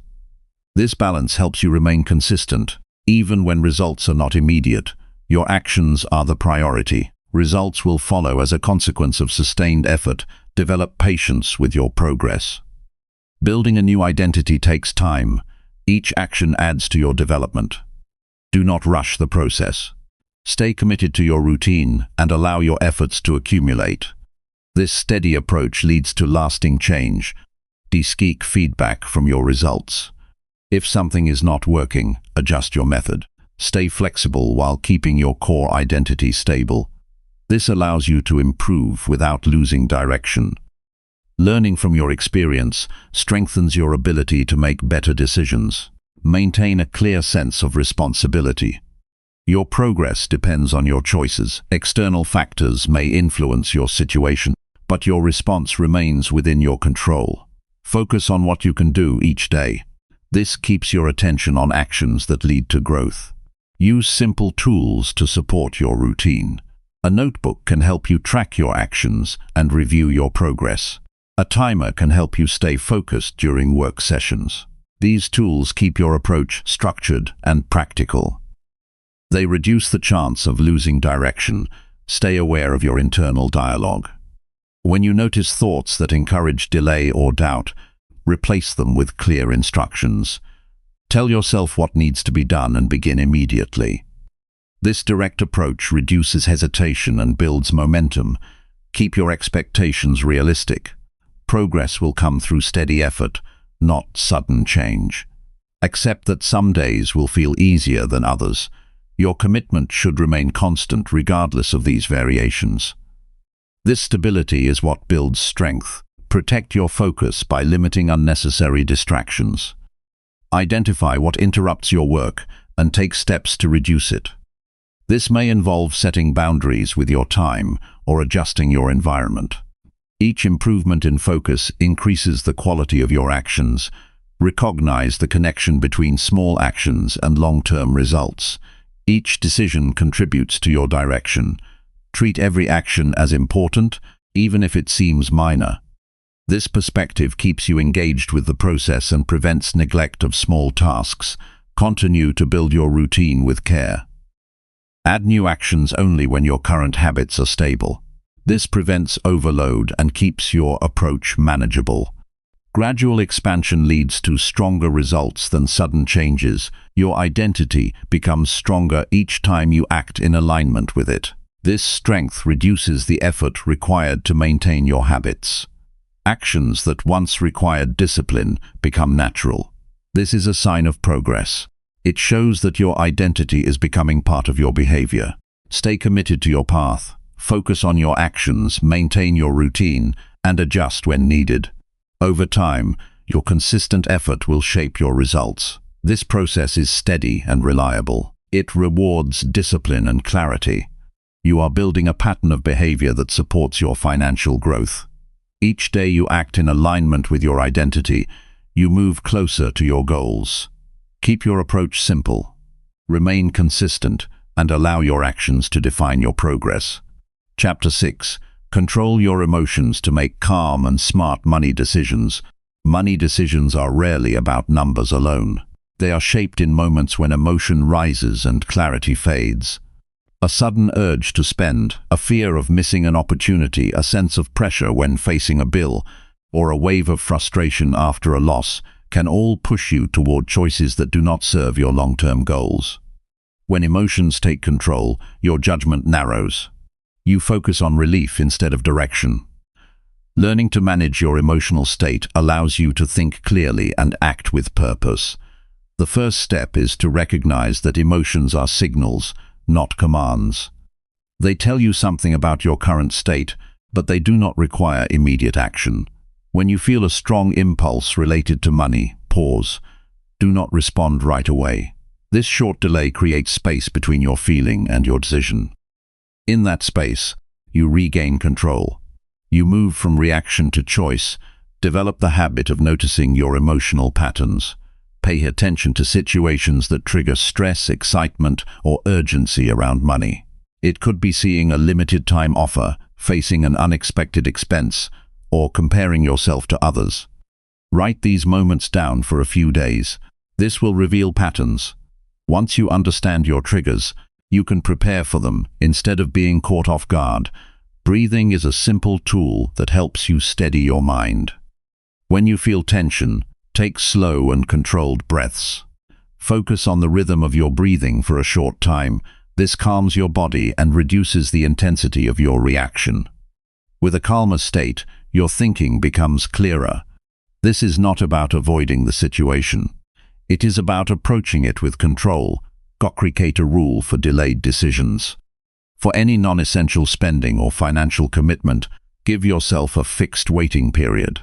This balance helps you remain consistent. Even when results are not immediate, your actions are the priority. Results will follow as a consequence of sustained effort. Develop patience with your progress. Building a new identity takes time. Each action adds to your development. Do not rush the process. Stay committed to your routine and allow your efforts to accumulate. This steady approach leads to lasting change. Seek feedback from your results. If something is not working, adjust your method. Stay flexible while keeping your core identity stable. This allows you to improve without losing direction. Learning from your experience strengthens your ability to make better decisions. Maintain a clear sense of responsibility. Your progress depends on your choices. External factors may influence your situation, but your response remains within your control. Focus on what you can do each day. This keeps your attention on actions that lead to growth. Use simple tools to support your routine. A notebook can help you track your actions and review your progress. A timer can help you stay focused during work sessions. These tools keep your approach structured and practical. They reduce the chance of losing direction. Stay aware of your internal dialogue. When you notice thoughts that encourage delay or doubt, replace them with clear instructions. Tell yourself what needs to be done and begin immediately. This direct approach reduces hesitation and builds momentum. Keep your expectations realistic. Progress will come through steady effort, not sudden change. Accept that some days will feel easier than others. Your commitment should remain constant regardless of these variations. This stability is what builds strength. Protect your focus by limiting unnecessary distractions. Identify what interrupts your work and take steps to reduce it. This may involve setting boundaries with your time or adjusting your environment. Each improvement in focus increases the quality of your actions. Recognize the connection between small actions and long-term results. Each decision contributes to your direction. Treat every action as important, even if it seems minor. This perspective keeps you engaged with the process and prevents neglect of small tasks. Continue to build your routine with care. Add new actions only when your current habits are stable. This prevents overload and keeps your approach manageable. Gradual expansion leads to stronger results than sudden changes. Your identity becomes stronger each time you act in alignment with it. This strength reduces the effort required to maintain your habits. Actions that once required discipline become natural. This is a sign of progress. It shows that your identity is becoming part of your behavior. Stay committed to your path. Focus on your actions, maintain your routine, and adjust when needed. Over time, your consistent effort will shape your results. This process is steady and reliable. It rewards discipline and clarity. You are building a pattern of behavior that supports your financial growth. Each day you act in alignment with your identity, you move closer to your goals. Keep your approach simple. Remain consistent and allow your actions to define your progress. Chapter 6. Control your emotions to make calm and smart money decisions. Money decisions are rarely about numbers alone. They are shaped in moments when emotion rises and clarity fades. A sudden urge to spend, a fear of missing an opportunity, a sense of pressure when facing a bill, or a wave of frustration after a loss can all push you toward choices that do not serve your long-term goals. When emotions take control, your judgment narrows. You focus on relief instead of direction. Learning to manage your emotional state allows you to think clearly and act with purpose. The first step is to recognize that emotions are signals, not commands. They tell you something about your current state, but they do not require immediate action. When you feel a strong impulse related to money, pause. Do not respond right away. This short delay creates space between your feeling and your decision. In that space, you regain control. You move from reaction to choice. Develop the habit of noticing your emotional patterns. Pay attention to situations that trigger stress, excitement, or urgency around money. It could be seeing a limited time offer, facing an unexpected expense, or comparing yourself to others. Write these moments down for a few days. This will reveal patterns. Once you understand your triggers, you can prepare for them instead of being caught off guard. Breathing is a simple tool that helps you steady your mind. When you feel tension, take slow and controlled breaths. Focus on the rhythm of your breathing for a short time. This calms your body and reduces the intensity of your reaction. With a calmer state, your thinking becomes clearer. This is not about avoiding the situation. It is about approaching it with control. Create a rule for delayed decisions. For any non-essential spending or financial commitment, give yourself a fixed waiting period.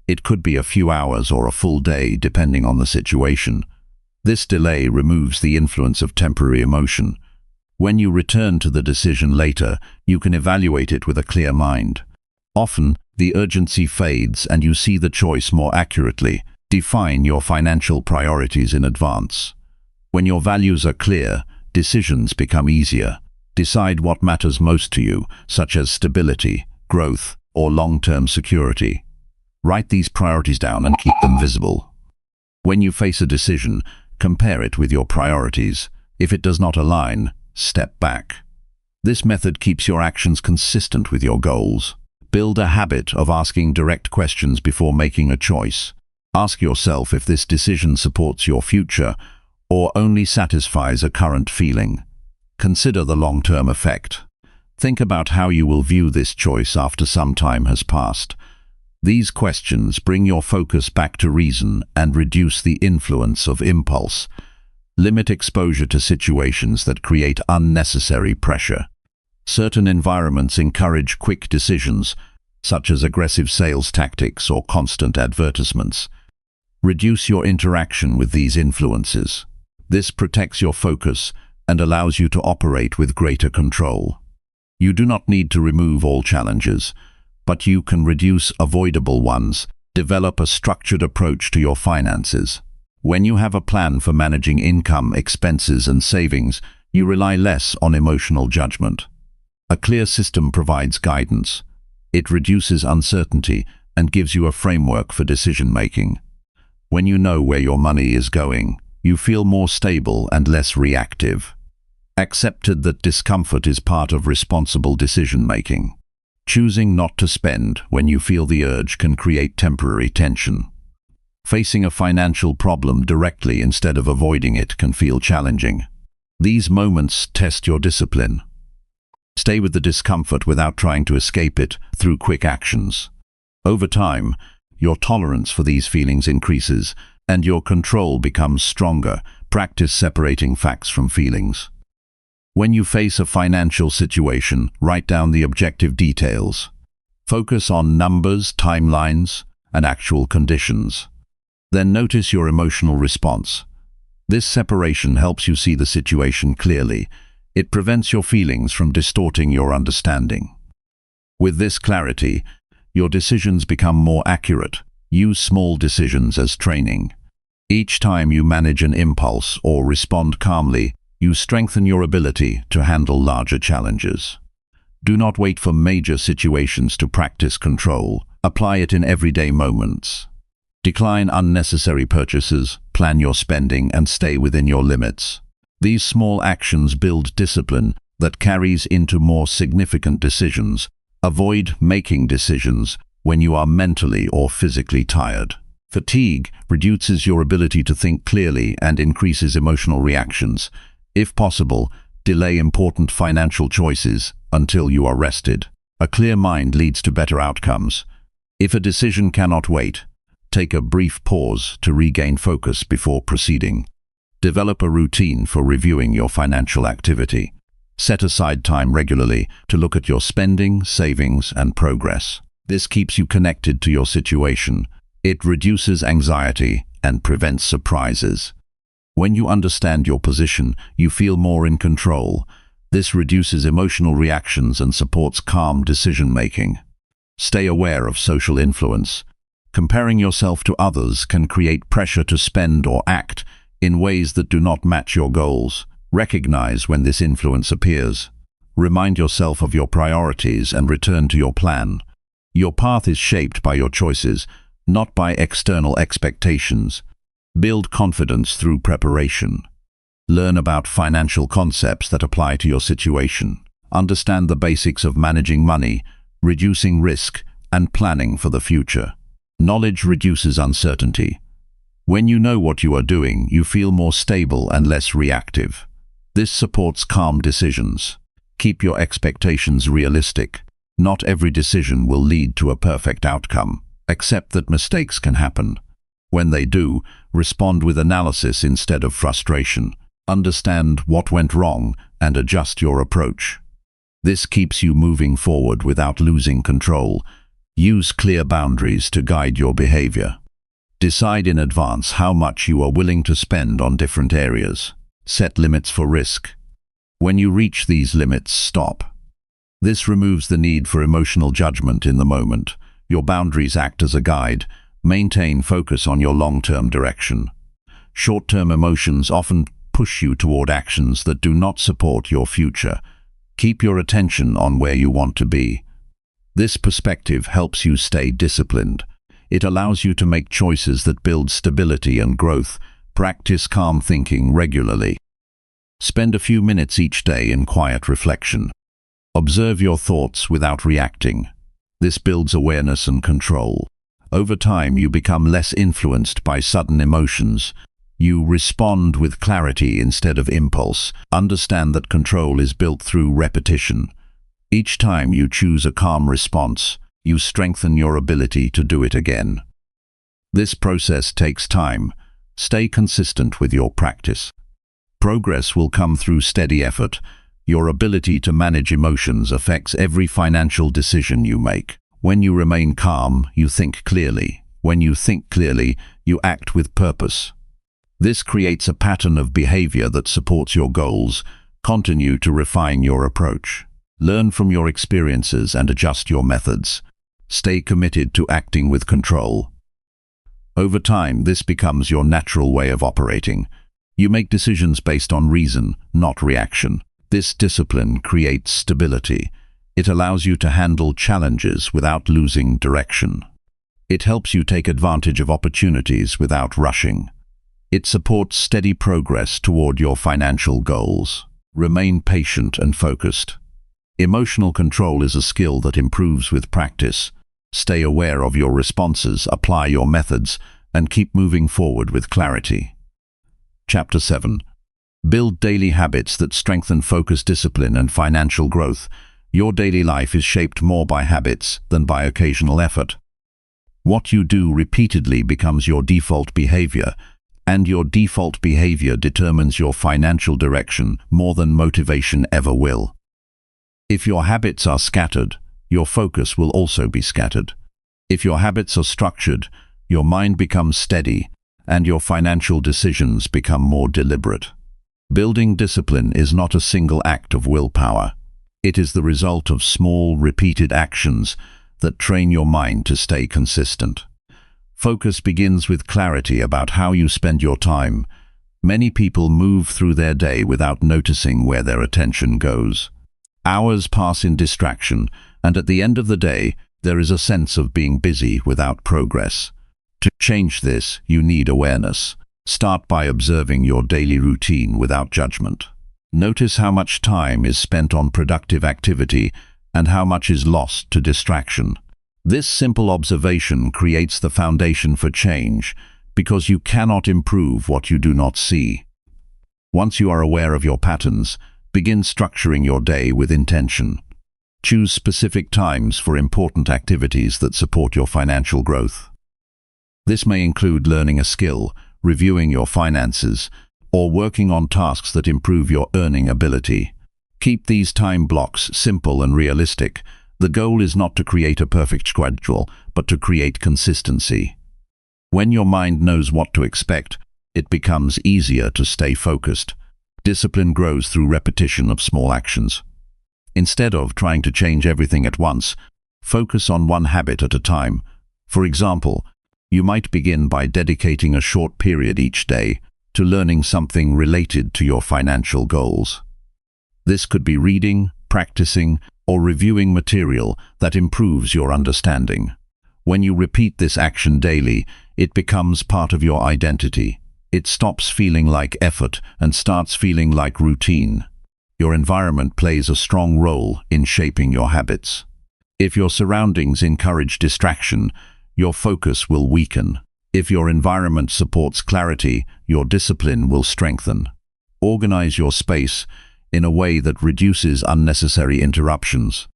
It could be a few hours or a full day, depending on the situation. This delay removes the influence of temporary emotion. When you return to the decision later, you can evaluate it with a clear mind. Often, the urgency fades and you see the choice more accurately. Define your financial priorities in advance. When your values are clear, decisions become easier. Decide what matters most to you, such as stability, growth, or long-term security. Write these priorities down and keep them visible. When you face a decision, compare it with your priorities. If it does not align, step back. This method keeps your actions consistent with your goals. Build a habit of asking direct questions before making a choice. Ask yourself if this decision supports your future or only satisfies a current feeling. Consider the long-term effect. Think about how you will view this choice after some time has passed. These questions bring your focus back to reason and reduce the influence of impulse. Limit exposure to situations that create unnecessary pressure. Certain environments encourage quick decisions, such as aggressive sales tactics or constant advertisements. Reduce your interaction with these influences. This protects your focus and allows you to operate with greater control. You do not need to remove all challenges, but you can reduce avoidable ones. Develop a structured approach to your finances. When you have a plan for managing income, expenses, and savings, you rely less on emotional judgment. A clear system provides guidance. It reduces uncertainty and gives you a framework for decision-making. When you know where your money is going, you feel more stable and less reactive. Accepted that discomfort is part of responsible decision-making. Choosing not to spend when you feel the urge can create temporary tension. Facing a financial problem directly instead of avoiding it can feel challenging. These moments test your discipline. Stay with the discomfort without trying to escape it through quick actions. Over time, your tolerance for these feelings increases and your control becomes stronger. Practice separating facts from feelings. When you face a financial situation, write down the objective details. Focus on numbers, timelines, and actual conditions. Then notice your emotional response. This separation helps you see the situation clearly. It prevents your feelings from distorting your understanding. With this clarity, your decisions become more accurate. Use small decisions as training. Each time you manage an impulse or respond calmly, you strengthen your ability to handle larger challenges. Do not wait for major situations to practice control. Apply it in everyday moments. Decline unnecessary purchases, plan your spending, and stay within your limits. These small actions build discipline that carries into more significant decisions. Avoid making decisions when you are mentally or physically tired. Fatigue reduces your ability to think clearly and increases emotional reactions. If possible, delay important financial choices until you are rested. A clear mind leads to better outcomes. If a decision cannot wait, take a brief pause to regain focus before proceeding. Develop a routine for reviewing your financial activity. Set aside time regularly to look at your spending, savings, and progress. This keeps you connected to your situation. It reduces anxiety and prevents surprises. When you understand your position, you feel more in control. This reduces emotional reactions and supports calm decision-making. Stay aware of social influence. Comparing yourself to others can create pressure to spend or act in ways that do not match your goals. Recognize when this influence appears. Remind yourself of your priorities and return to your plan. Your path is shaped by your choices, not by external expectations. Build confidence through preparation. Learn about financial concepts that apply to your situation. Understand the basics of managing money, reducing risk, and planning for the future. Knowledge reduces uncertainty. When you know what you are doing, you feel more stable and less reactive. This supports calm decisions. Keep your expectations realistic. Not every decision will lead to a perfect outcome. Accept that mistakes can happen. When they do, respond with analysis instead of frustration. Understand what went wrong and adjust your approach. This keeps you moving forward without losing control. Use clear boundaries to guide your behavior. Decide in advance how much you are willing to spend on different areas. Set limits for risk. When you reach these limits, stop. This removes the need for emotional judgment in the moment. Your boundaries act as a guide. Maintain focus on your long-term direction. Short-term emotions often push you toward actions that do not support your future. Keep your attention on where you want to be. This perspective helps you stay disciplined. It allows you to make choices that build stability and growth. Practice calm thinking regularly. Spend a few minutes each day in quiet reflection. Observe your thoughts without reacting. This builds awareness and control. Over time, you become less influenced by sudden emotions. You respond with clarity instead of impulse. Understand that control is built through repetition. Each time you choose a calm response, you strengthen your ability to do it again. This process takes time. Stay consistent with your practice. Progress will come through steady effort. Your ability to manage emotions affects every financial decision you make. When you remain calm, you think clearly. When you think clearly, you act with purpose. This creates a pattern of behavior that supports your goals. Continue to refine your approach. Learn from your experiences and adjust your methods. Stay committed to acting with control. Over time, this becomes your natural way of operating. You make decisions based on reason, not reaction. This discipline creates stability. It allows you to handle challenges without losing direction. It helps you take advantage of opportunities without rushing. It supports steady progress toward your financial goals. Remain patient and focused. Emotional control is a skill that improves with practice. Stay aware of your responses, apply your methods, and keep moving forward with clarity. Chapter 7. Build daily habits that strengthen focus, discipline, and financial growth. Your daily life is shaped more by habits than by occasional effort. What you do repeatedly becomes your default behavior, and your default behavior determines your financial direction more than motivation ever will. If your habits are scattered, your focus will also be scattered. If your habits are structured, your mind becomes steady, and your financial decisions become more deliberate. Building discipline is not a single act of willpower. It is the result of small, repeated actions that train your mind to stay consistent. Focus begins with clarity about how you spend your time. Many people move through their day without noticing where their attention goes. Hours pass in distraction, and at the end of the day, there is a sense of being busy without progress. To change this, you need awareness. Start by observing your daily routine without judgment. Notice how much time is spent on productive activity and how much is lost to distraction. This simple observation creates the foundation for change, because you cannot improve what you do not see. Once you are aware of your patterns, begin structuring your day with intention. Choose specific times for important activities that support your financial growth. This may include learning a skill, reviewing your finances, or working on tasks that improve your earning ability. Keep these time blocks simple and realistic. The goal is not to create a perfect schedule, but to create consistency. When your mind knows what to expect, it becomes easier to stay focused. Discipline grows through repetition of small actions. Instead of trying to change everything at once, focus on one habit at a time. For example, you might begin by dedicating a short period each day to learning something related to your financial goals. This could be reading, practicing, or reviewing material that improves your understanding. When you repeat this action daily, it becomes part of your identity. It stops feeling like effort and starts feeling like routine. Your environment plays a strong role in shaping your habits. If your surroundings encourage distraction, your focus will weaken. If your environment supports clarity, your discipline will strengthen. Organize your space in a way that reduces unnecessary interruptions.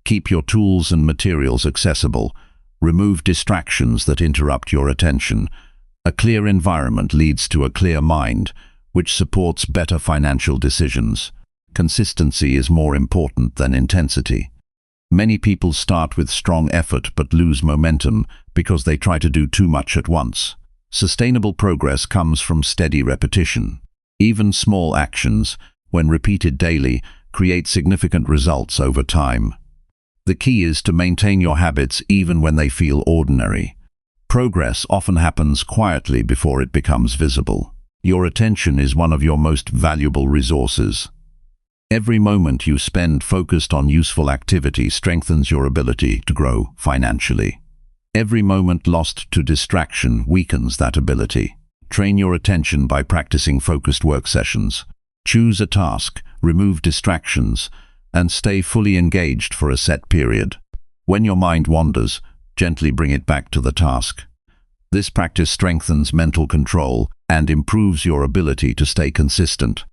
Keep your tools and materials accessible. Remove distractions that interrupt your attention. A clear environment leads to a clear mind, which supports better financial decisions. Consistency is more important than intensity. Many people start with strong effort but lose momentum because they try to do too much at once. Sustainable progress comes from steady repetition. Even small actions, when repeated daily, create significant results over time. The key is to maintain your habits even when they feel ordinary. Progress often happens quietly before it becomes visible. Your attention is one of your most valuable resources. Every moment you spend focused on useful activity strengthens your ability to grow financially. Every moment lost to distraction weakens that ability. Train your attention by practicing focused work sessions. Choose a task, remove distractions, and stay fully engaged for a set period. When your mind wanders, gently bring it back to the task. This practice strengthens mental control and improves your ability to stay consistent.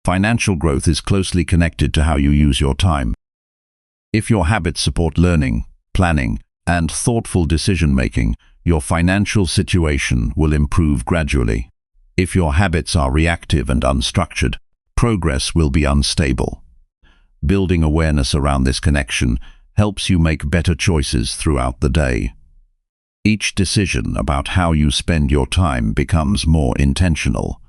Financial growth is closely connected to how you use your time. If your habits support learning, planning, and thoughtful decision-making, your financial situation will improve gradually. If your habits are reactive and unstructured, progress will be unstable. Building awareness around this connection helps you make better choices throughout the day. Each decision about how you spend your time becomes more intentional.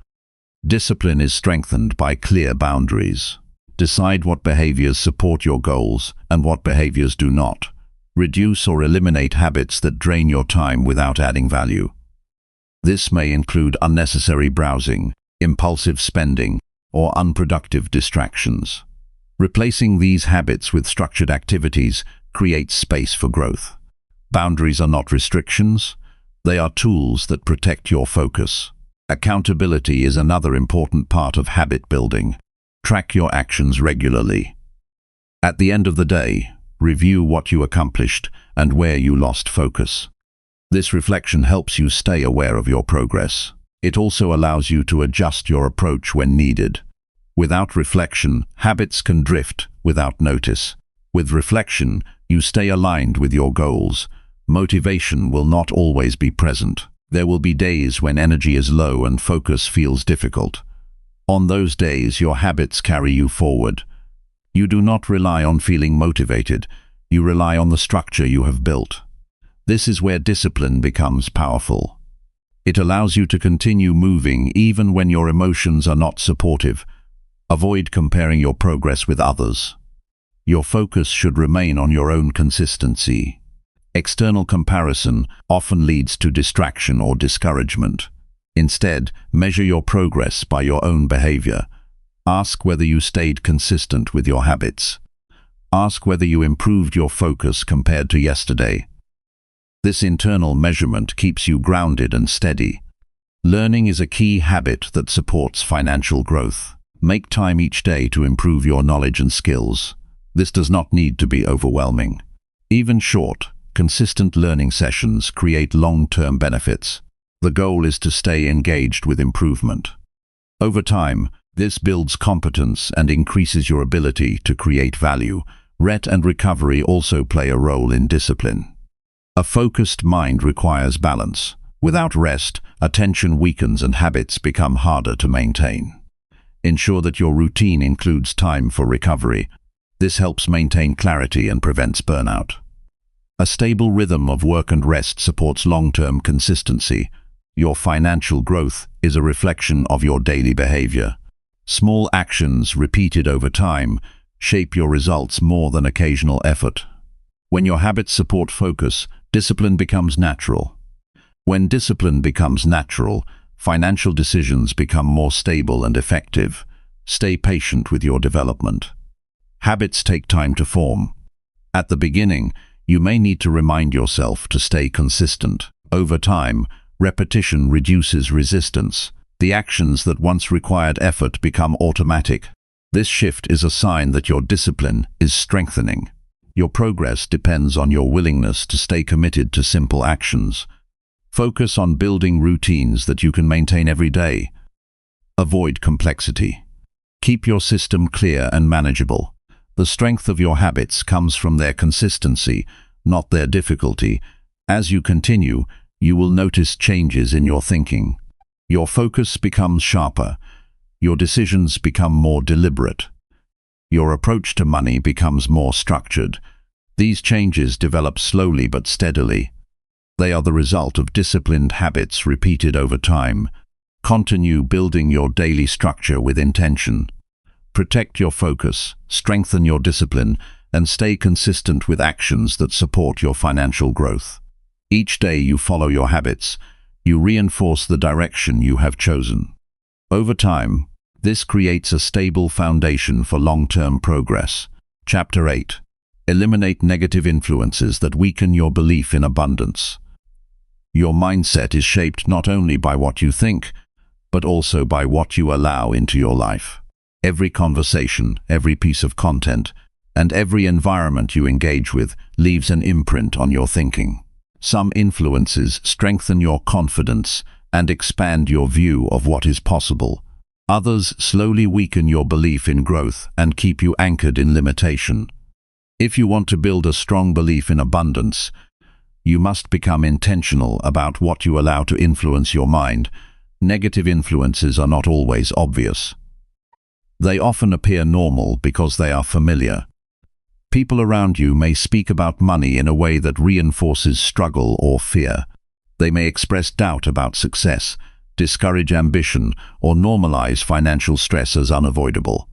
Discipline is strengthened by clear boundaries. Decide what behaviors support your goals and what behaviors do not. Reduce or eliminate habits that drain your time without adding value. This may include unnecessary browsing, impulsive spending, or unproductive distractions. Replacing these habits with structured activities creates space for growth. Boundaries are not restrictions. They are tools that protect your focus. Accountability is another important part of habit building. Track your actions regularly. At the end of the day, review what you accomplished and where you lost focus. This reflection helps you stay aware of your progress. It also allows you to adjust your approach when needed. Without reflection, habits can drift without notice. With reflection, you stay aligned with your goals. Motivation will not always be present. There will be days when energy is low and focus feels difficult. On those days, your habits carry you forward. You do not rely on feeling motivated. You rely on the structure you have built. This is where discipline becomes powerful. It allows you to continue moving even when your emotions are not supportive. Avoid comparing your progress with others. Your focus should remain on your own consistency. External comparison often leads to distraction or discouragement. Instead, measure your progress by your own behavior. Ask whether you stayed consistent with your habits. Ask whether you improved your focus compared to yesterday. This internal measurement keeps you grounded and steady. Learning is a key habit that supports financial growth. Make time each day to improve your knowledge and skills. This does not need to be overwhelming. Even short, consistent learning sessions create long-term benefits. The goal is to stay engaged with improvement. Over time, this builds competence and increases your ability to create value. Rest and recovery also play a role in discipline. A focused mind requires balance. Without rest, attention weakens and habits become harder to maintain. Ensure that your routine includes time for recovery. This helps maintain clarity and prevents burnout. A stable rhythm of work and rest supports long-term consistency. Your financial growth is a reflection of your daily behavior. Small actions repeated over time shape your results more than occasional effort. When your habits support focus, discipline becomes natural. When discipline becomes natural, financial decisions become more stable and effective. Stay patient with your development. Habits take time to form. At the beginning, you may need to remind yourself to stay consistent. Over time, repetition reduces resistance. The actions that once required effort become automatic. This shift is a sign that your discipline is strengthening. Your progress depends on your willingness to stay committed to simple actions. Focus on building routines that you can maintain every day. Avoid complexity. Keep your system clear and manageable. The strength of your habits comes from their consistency, not their difficulty. As you continue, you will notice changes in your thinking. Your focus becomes sharper. Your decisions become more deliberate. Your approach to money becomes more structured. These changes develop slowly but steadily. They are the result of disciplined habits repeated over time. Continue building your daily structure with intention. Protect your focus, strengthen your discipline, and stay consistent with actions that support your financial growth. Each day you follow your habits, you reinforce the direction you have chosen. Over time, this creates a stable foundation for long-term progress. Chapter 8. Eliminate negative influences that weaken your belief in abundance. Your mindset is shaped not only by what you think, but also by what you allow into your life. Every conversation, every piece of content, and every environment you engage with leaves an imprint on your thinking. Some influences strengthen your confidence and expand your view of what is possible. Others slowly weaken your belief in growth and keep you anchored in limitation. If you want to build a strong belief in abundance, you must become intentional about what you allow to influence your mind. Negative influences are not always obvious. They often appear normal because they are familiar. People around you may speak about money in a way that reinforces struggle or fear. They may express doubt about success, discourage ambition, or normalize financial stress as unavoidable.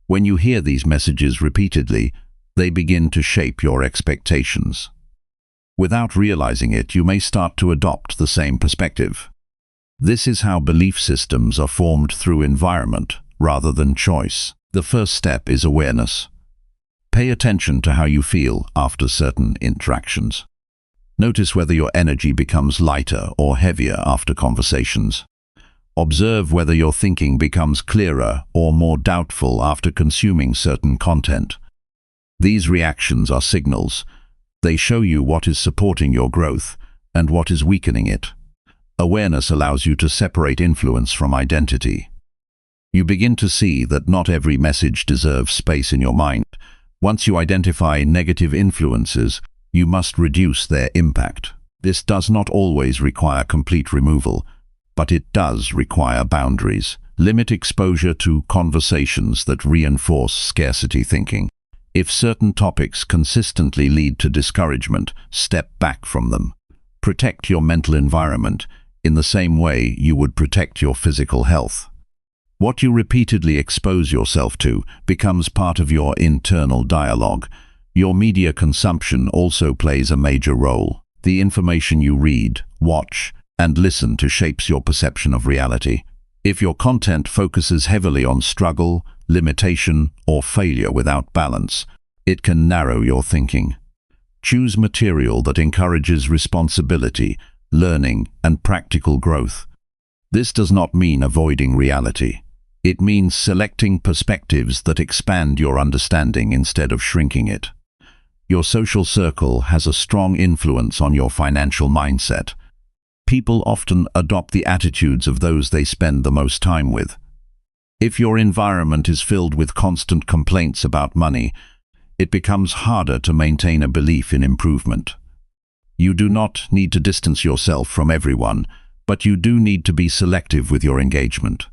When you hear these messages repeatedly, they begin to shape your expectations. Without realizing it, you may start to adopt the same perspective. This is how belief systems are formed through environment rather than choice. The first step is awareness. Pay attention to how you feel after certain interactions. Notice whether your energy becomes lighter or heavier after conversations. Observe whether your thinking becomes clearer or more doubtful after consuming certain content. These reactions are signals. They show you what is supporting your growth and what is weakening it. Awareness allows you to separate influence from identity. You begin to see that not every message deserves space in your mind. Once you identify negative influences, you must reduce their impact. This does not always require complete removal, but it does require boundaries. Limit exposure to conversations that reinforce scarcity thinking. If certain topics consistently lead to discouragement, step back from them. Protect your mental environment in the same way you would protect your physical health. What you repeatedly expose yourself to becomes part of your internal dialogue. Your media consumption also plays a major role. The information you read, watch, and listen to shapes your perception of reality. If your content focuses heavily on struggle, limitation, or failure without balance, it can narrow your thinking. Choose material that encourages responsibility, learning, and practical growth. This does not mean avoiding reality. It means selecting perspectives that expand your understanding instead of shrinking it. Your social circle has a strong influence on your financial mindset. People often adopt the attitudes of those they spend the most time with. If your environment is filled with constant complaints about money, it becomes harder to maintain a belief in improvement. You do not need to distance yourself from everyone, but you do need to be selective with your engagement.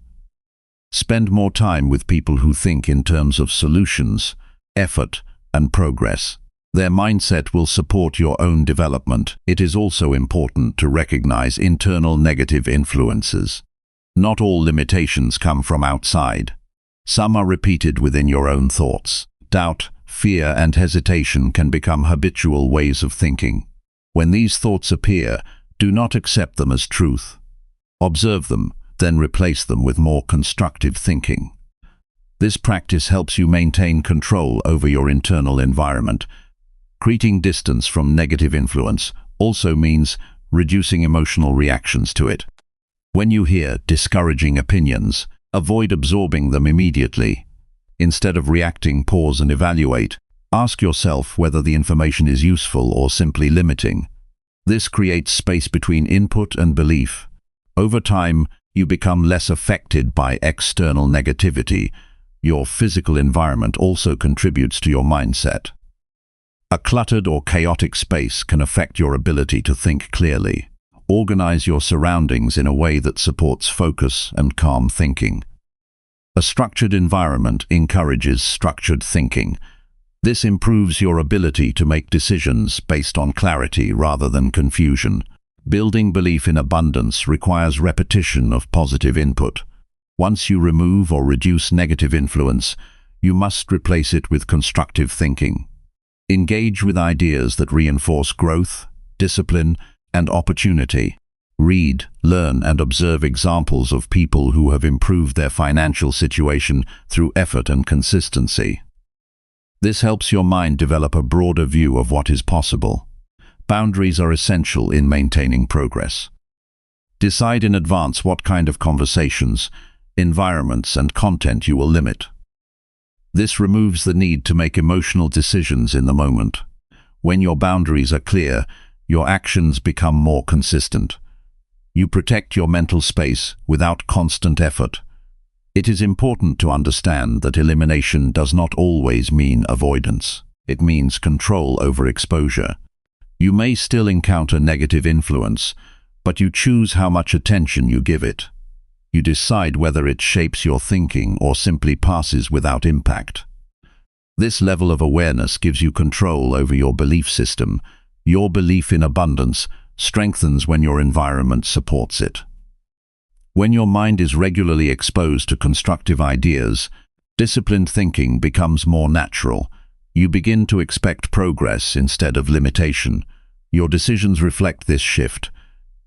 Spend more time with people who think in terms of solutions, effort, and progress. Their mindset will support your own development. It is also important to recognize internal negative influences. Not all limitations come from outside. Some are repeated within your own thoughts. Doubt, fear, and hesitation can become habitual ways of thinking. When these thoughts appear, do not accept them as truth. Observe them, then replace them with more constructive thinking. This practice helps you maintain control over your internal environment. Creating distance from negative influence also means reducing emotional reactions to it. When you hear discouraging opinions, avoid absorbing them immediately. Instead of reacting, pause and evaluate. Ask yourself whether the information is useful or simply limiting. This creates space between input and belief. Over time, you become less affected by external negativity. Your physical environment also contributes to your mindset. A cluttered or chaotic space can affect your ability to think clearly. Organize your surroundings in a way that supports focus and calm thinking. A structured environment encourages structured thinking. This improves your ability to make decisions based on clarity rather than confusion. Building belief in abundance requires repetition of positive input. Once you remove or reduce negative influence, you must replace it with constructive thinking. Engage with ideas that reinforce growth, discipline, and opportunity. Read, learn, and observe examples of people who have improved their financial situation through effort and consistency. This helps your mind develop a broader view of what is possible. Boundaries are essential in maintaining progress. Decide in advance what kind of conversations, environments, and content you will limit. This removes the need to make emotional decisions in the moment. When your boundaries are clear, your actions become more consistent. You protect your mental space without constant effort. It is important to understand that elimination does not always mean avoidance. It means control over exposure. You may still encounter negative influence, but you choose how much attention you give it. You decide whether it shapes your thinking or simply passes without impact. This level of awareness gives you control over your belief system. Your belief in abundance strengthens when your environment supports it. When your mind is regularly exposed to constructive ideas, disciplined thinking becomes more natural. You begin to expect progress instead of limitation. Your decisions reflect this shift.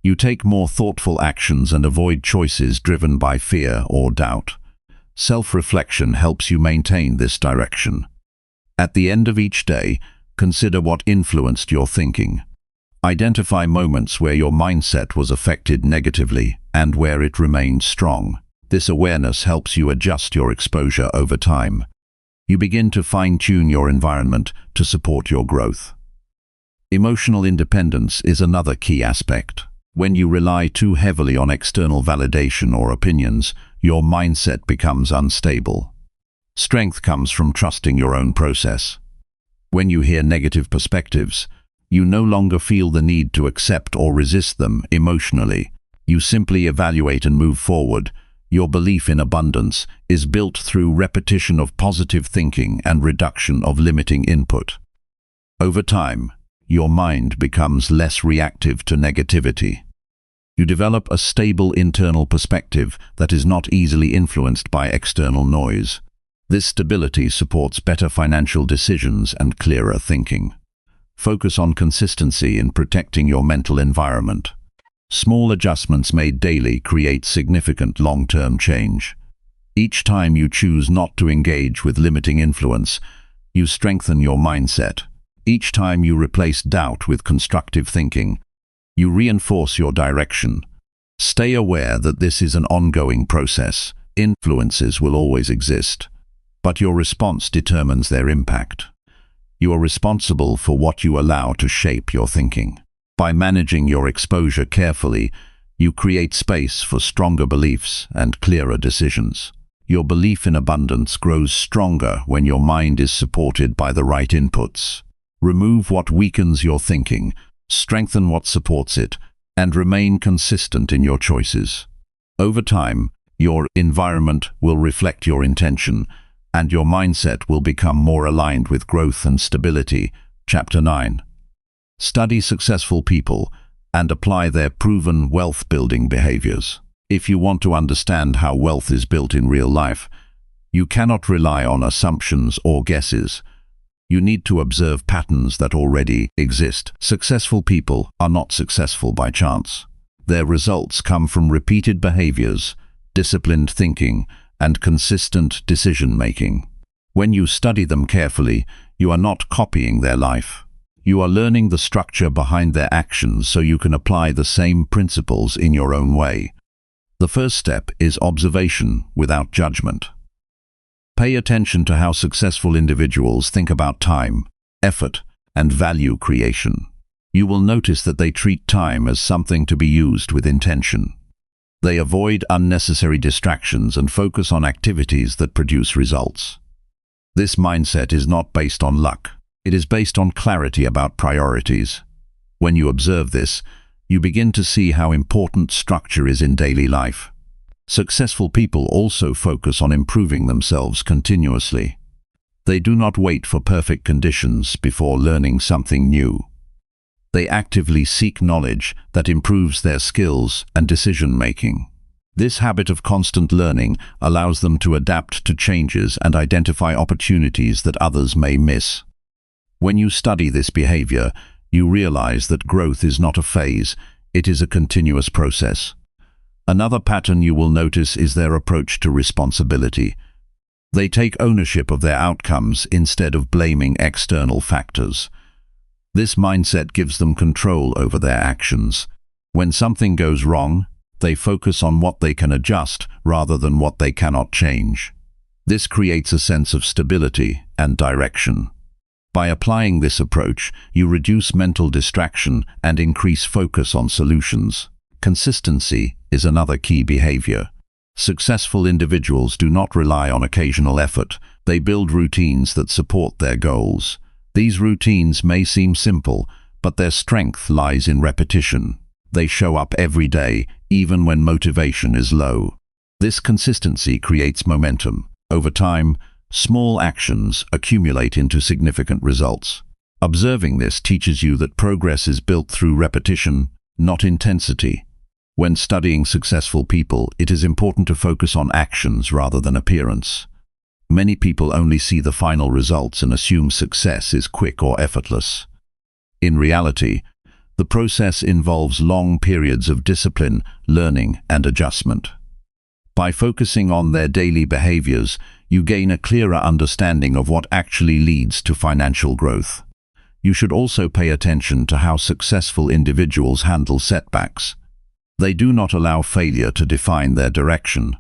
You take more thoughtful actions and avoid choices driven by fear or doubt. Self-reflection helps you maintain this direction. At the end of each day, consider what influenced your thinking. Identify moments where your mindset was affected negatively and where it remained strong. This awareness helps you adjust your exposure over time. You begin to fine-tune your environment to support your growth. Emotional independence is another key aspect. When you rely too heavily on external validation or opinions, your mindset becomes unstable. Strength comes from trusting your own process. When you hear negative perspectives, you no longer feel the need to accept or resist them emotionally. You simply evaluate and move forward. Your belief in abundance is built through repetition of positive thinking and reduction of limiting input. Over time, your mind becomes less reactive to negativity. You develop a stable internal perspective that is not easily influenced by external noise. This stability supports better financial decisions and clearer thinking. Focus on consistency in protecting your mental environment. Small adjustments made daily create significant long-term change. Each time you choose not to engage with limiting influence, you strengthen your mindset. Each time you replace doubt with constructive thinking, you reinforce your direction. Stay aware that this is an ongoing process. Influences will always exist, but your response determines their impact. You are responsible for what you allow to shape your thinking. By managing your exposure carefully, you create space for stronger beliefs and clearer decisions. Your belief in abundance grows stronger when your mind is supported by the right inputs. Remove what weakens your thinking, strengthen what supports it, and remain consistent in your choices. Over time, your environment will reflect your intention, and your mindset will become more aligned with growth and stability. Chapter 9. Study successful people and apply their proven wealth-building behaviors. If you want to understand how wealth is built in real life, you cannot rely on assumptions or guesses. You need to observe patterns that already exist. Successful people are not successful by chance. Their results come from repeated behaviors, disciplined thinking, and consistent decision-making. When you study them carefully, you are not copying their life. You are learning the structure behind their actions so you can apply the same principles in your own way. The first step is observation without judgment. Pay attention to how successful individuals think about time, effort, and value creation. You will notice that they treat time as something to be used with intention. They avoid unnecessary distractions and focus on activities that produce results. This mindset is not based on luck. It is based on clarity about priorities. When you observe this, you begin to see how important structure is in daily life. Successful people also focus on improving themselves continuously. They do not wait for perfect conditions before learning something new. They actively seek knowledge that improves their skills and decision-making. This habit of constant learning allows them to adapt to changes and identify opportunities that others may miss. When you study this behavior, you realize that growth is not a phase, it is a continuous process. Another pattern you will notice is their approach to responsibility. They take ownership of their outcomes instead of blaming external factors. This mindset gives them control over their actions. When something goes wrong, they focus on what they can adjust rather than what they cannot change. This creates a sense of stability and direction. By applying this approach, you reduce mental distraction and increase focus on solutions. Consistency is another key behavior. Successful individuals do not rely on occasional effort. They build routines that support their goals. These routines may seem simple, but their strength lies in repetition. They show up every day, even when motivation is low. This consistency creates momentum. Over time, small actions accumulate into significant results. Observing this teaches you that progress is built through repetition, not intensity. When studying successful people, it is important to focus on actions rather than appearance. Many people only see the final results and assume success is quick or effortless. In reality, the process involves long periods of discipline, learning, and adjustment. By focusing on their daily behaviors, you gain a clearer understanding of what actually leads to financial growth. you should also pay attention to how successful individuals handle setbacks. They do not allow failure to define their direction.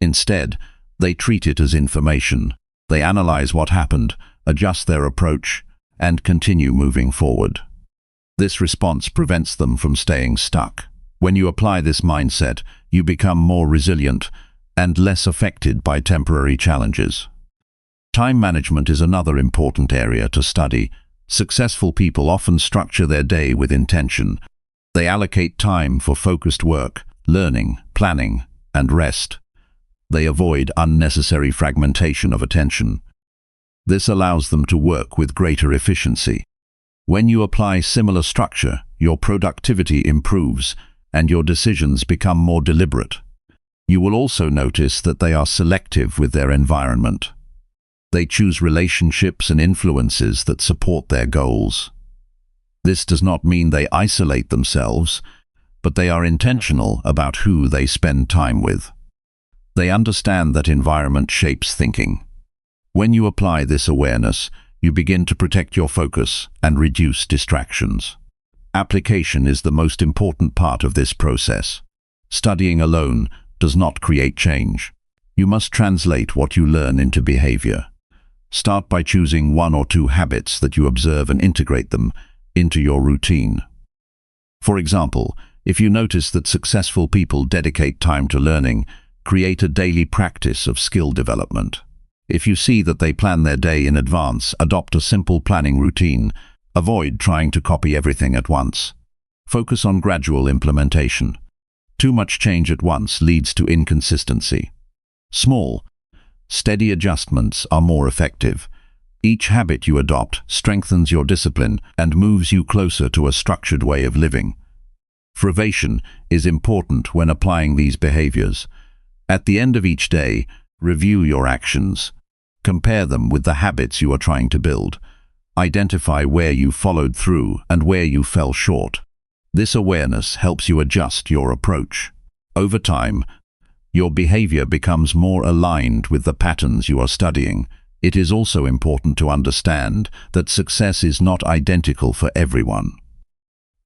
Instead, they treat it as information. They analyze what happened, adjust their approach, and continue moving forward. This response prevents them from staying stuck. When you apply this mindset, you become more resilient and less affected by temporary challenges. Time management is another important area to study. Successful people often structure their day with intention. They allocate time for focused work, learning, planning, and rest. They avoid unnecessary fragmentation of attention. This allows them to work with greater efficiency. When you apply similar structure, your productivity improves and your decisions become more deliberate. You will also notice that they are selective with their environment. They choose relationships and influences that support their goals. This does not mean they isolate themselves, but they are intentional about who they spend time with. They understand that environment shapes thinking. When you apply this awareness, you begin to protect your focus and reduce distractions. Application is the most important part of this process. Studying alone does not create change. You must translate what you learn into behavior. Start by choosing 1 or 2 habits that you observe and integrate them into your routine. For example, if you notice that successful people dedicate time to learning, create a daily practice of skill development. If you see that they plan their day in advance, adopt a simple planning routine. Avoid trying to copy everything at once. Focus on gradual implementation. Too much change at once leads to inconsistency. Small, steady adjustments are more effective. Each habit you adopt strengthens your discipline and moves you closer to a structured way of living. Privation is important when applying these behaviors. At the end of each day, review your actions. Compare them with the habits you are trying to build. Identify where you followed through and where you fell short. This awareness helps you adjust your approach. Over time, your behavior becomes more aligned with the patterns you are studying. It is also important to understand that success is not identical for everyone.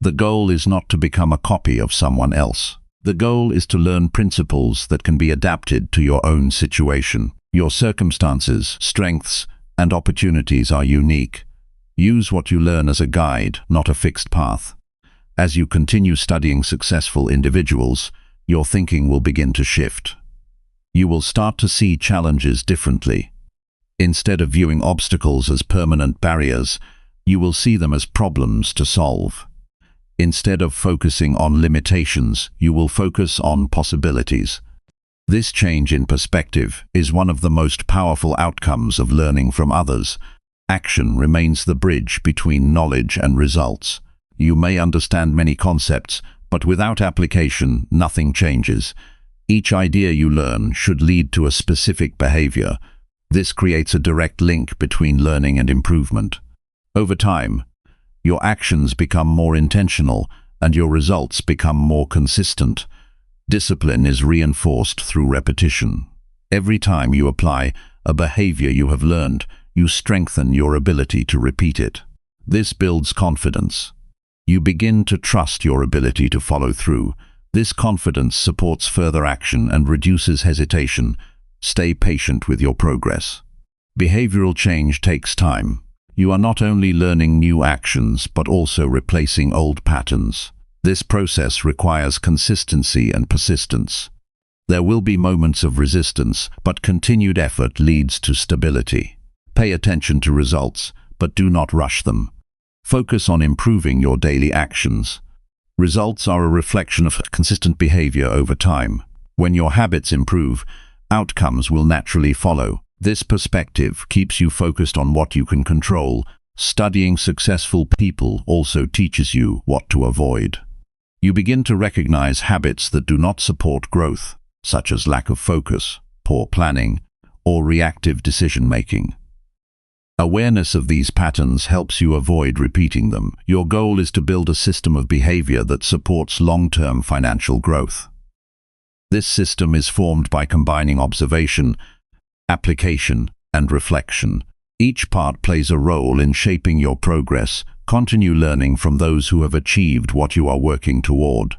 The goal is not to become a copy of someone else. The goal is to learn principles that can be adapted to your own situation. Your circumstances, strengths, and opportunities are unique. Use what you learn as a guide, not a fixed path. As you continue studying successful individuals, your thinking will begin to shift. You will start to see challenges differently. Instead of viewing obstacles as permanent barriers, you will see them as problems to solve. Instead of focusing on limitations, you will focus on possibilities. This change in perspective is one of the most powerful outcomes of learning from others. Action remains the bridge between knowledge and results. You may understand many concepts, but without application, nothing changes. Each idea you learn should lead to a specific behavior. This creates a direct link between learning and improvement. Over time, your actions become more intentional and your results become more consistent. Discipline is reinforced through repetition. Every time you apply a behavior you have learned, you strengthen your ability to repeat it. This builds confidence. You begin to trust your ability to follow through. This confidence supports further action and reduces hesitation. Stay patient with your progress. Behavioral change takes time. You are not only learning new actions, but also replacing old patterns. This process requires consistency and persistence. There will be moments of resistance, but continued effort leads to stability. Pay attention to results, but do not rush them. Focus on improving your daily actions. Results are a reflection of consistent behavior over time. When your habits improve, outcomes will naturally follow. This perspective keeps you focused on what you can control. Studying successful people also teaches you what to avoid. You begin to recognize habits that do not support growth, such as lack of focus, poor planning, or reactive decision-making. Awareness of these patterns helps you avoid repeating them. Your goal is to build a system of behavior that supports long-term financial growth. This system is formed by combining observation, application, and reflection. Each part plays a role in shaping your progress. Continue learning from those who have achieved what you are working toward.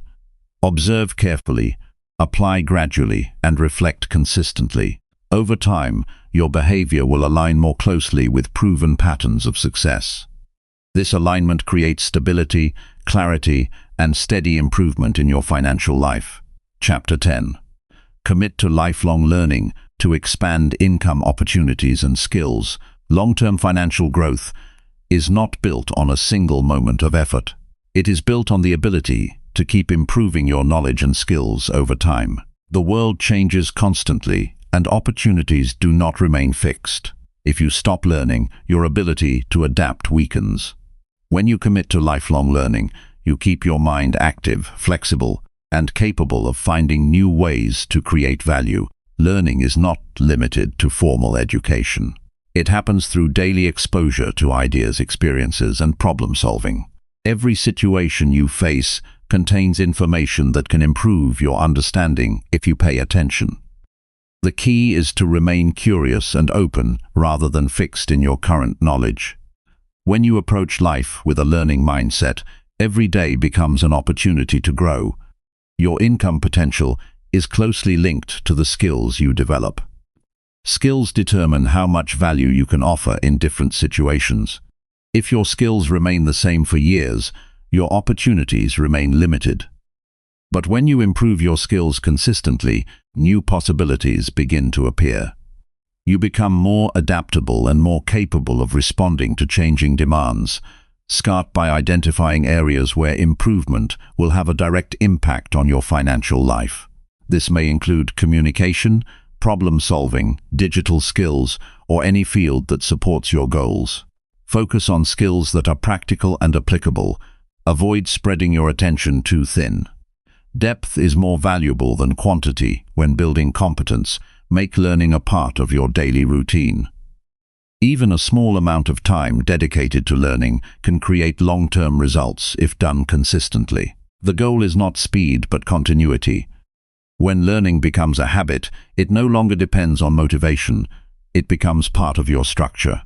Observe carefully, apply gradually, and reflect consistently. Over time, your behavior will align more closely with proven patterns of success. This alignment creates stability, clarity, and steady improvement in your financial life. Chapter 10. Commit to lifelong learning to expand income opportunities and skills. Long-term financial growth is not built on a single moment of effort. It is built on the ability to keep improving your knowledge and skills over time. The world changes constantly, and opportunities do not remain fixed. If you stop learning, your ability to adapt weakens. When you commit to lifelong learning, you keep your mind active, flexible, and capable of finding new ways to create value. Learning is not limited to formal education. It happens through daily exposure to ideas, experiences, and problem-solving. Every situation you face contains information that can improve your understanding if you pay attention. The key is to remain curious and open rather than fixed in your current knowledge. When you approach life with a learning mindset, every day becomes an opportunity to grow. Your income potential is closely linked to the skills you develop. Skills determine how much value you can offer in different situations. If your skills remain the same for years, your opportunities remain limited. But when you improve your skills consistently, new possibilities begin to appear. You become more adaptable and more capable of responding to changing demands. Start by identifying areas where improvement will have a direct impact on your financial life. This may include communication, problem-solving, digital skills, or any field that supports your goals. Focus on skills that are practical and applicable. Avoid spreading your attention too thin. Depth is more valuable than quantity when building competence. Make learning a part of your daily routine. Even a small amount of time dedicated to learning can create long-term results if done consistently. The goal is not speed but continuity. When learning becomes a habit, it no longer depends on motivation. It becomes part of your structure.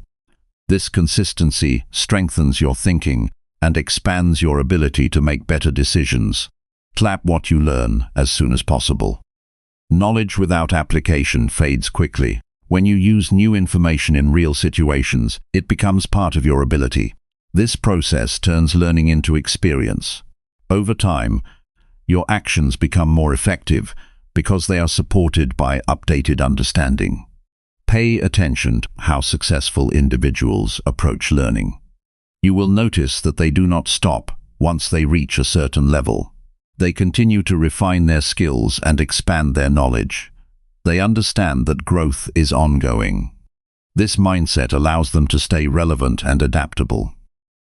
This consistency strengthens your thinking and expands your ability to make better decisions. Apply what you learn as soon as possible. Knowledge without application fades quickly. When you use new information in real situations, it becomes part of your ability. This process turns learning into experience. Over time, your actions become more effective because they are supported by updated understanding. Pay attention to how successful individuals approach learning. You will notice that they do not stop once they reach a certain level. They continue to refine their skills and expand their knowledge. They understand that growth is ongoing. This mindset allows them to stay relevant and adaptable.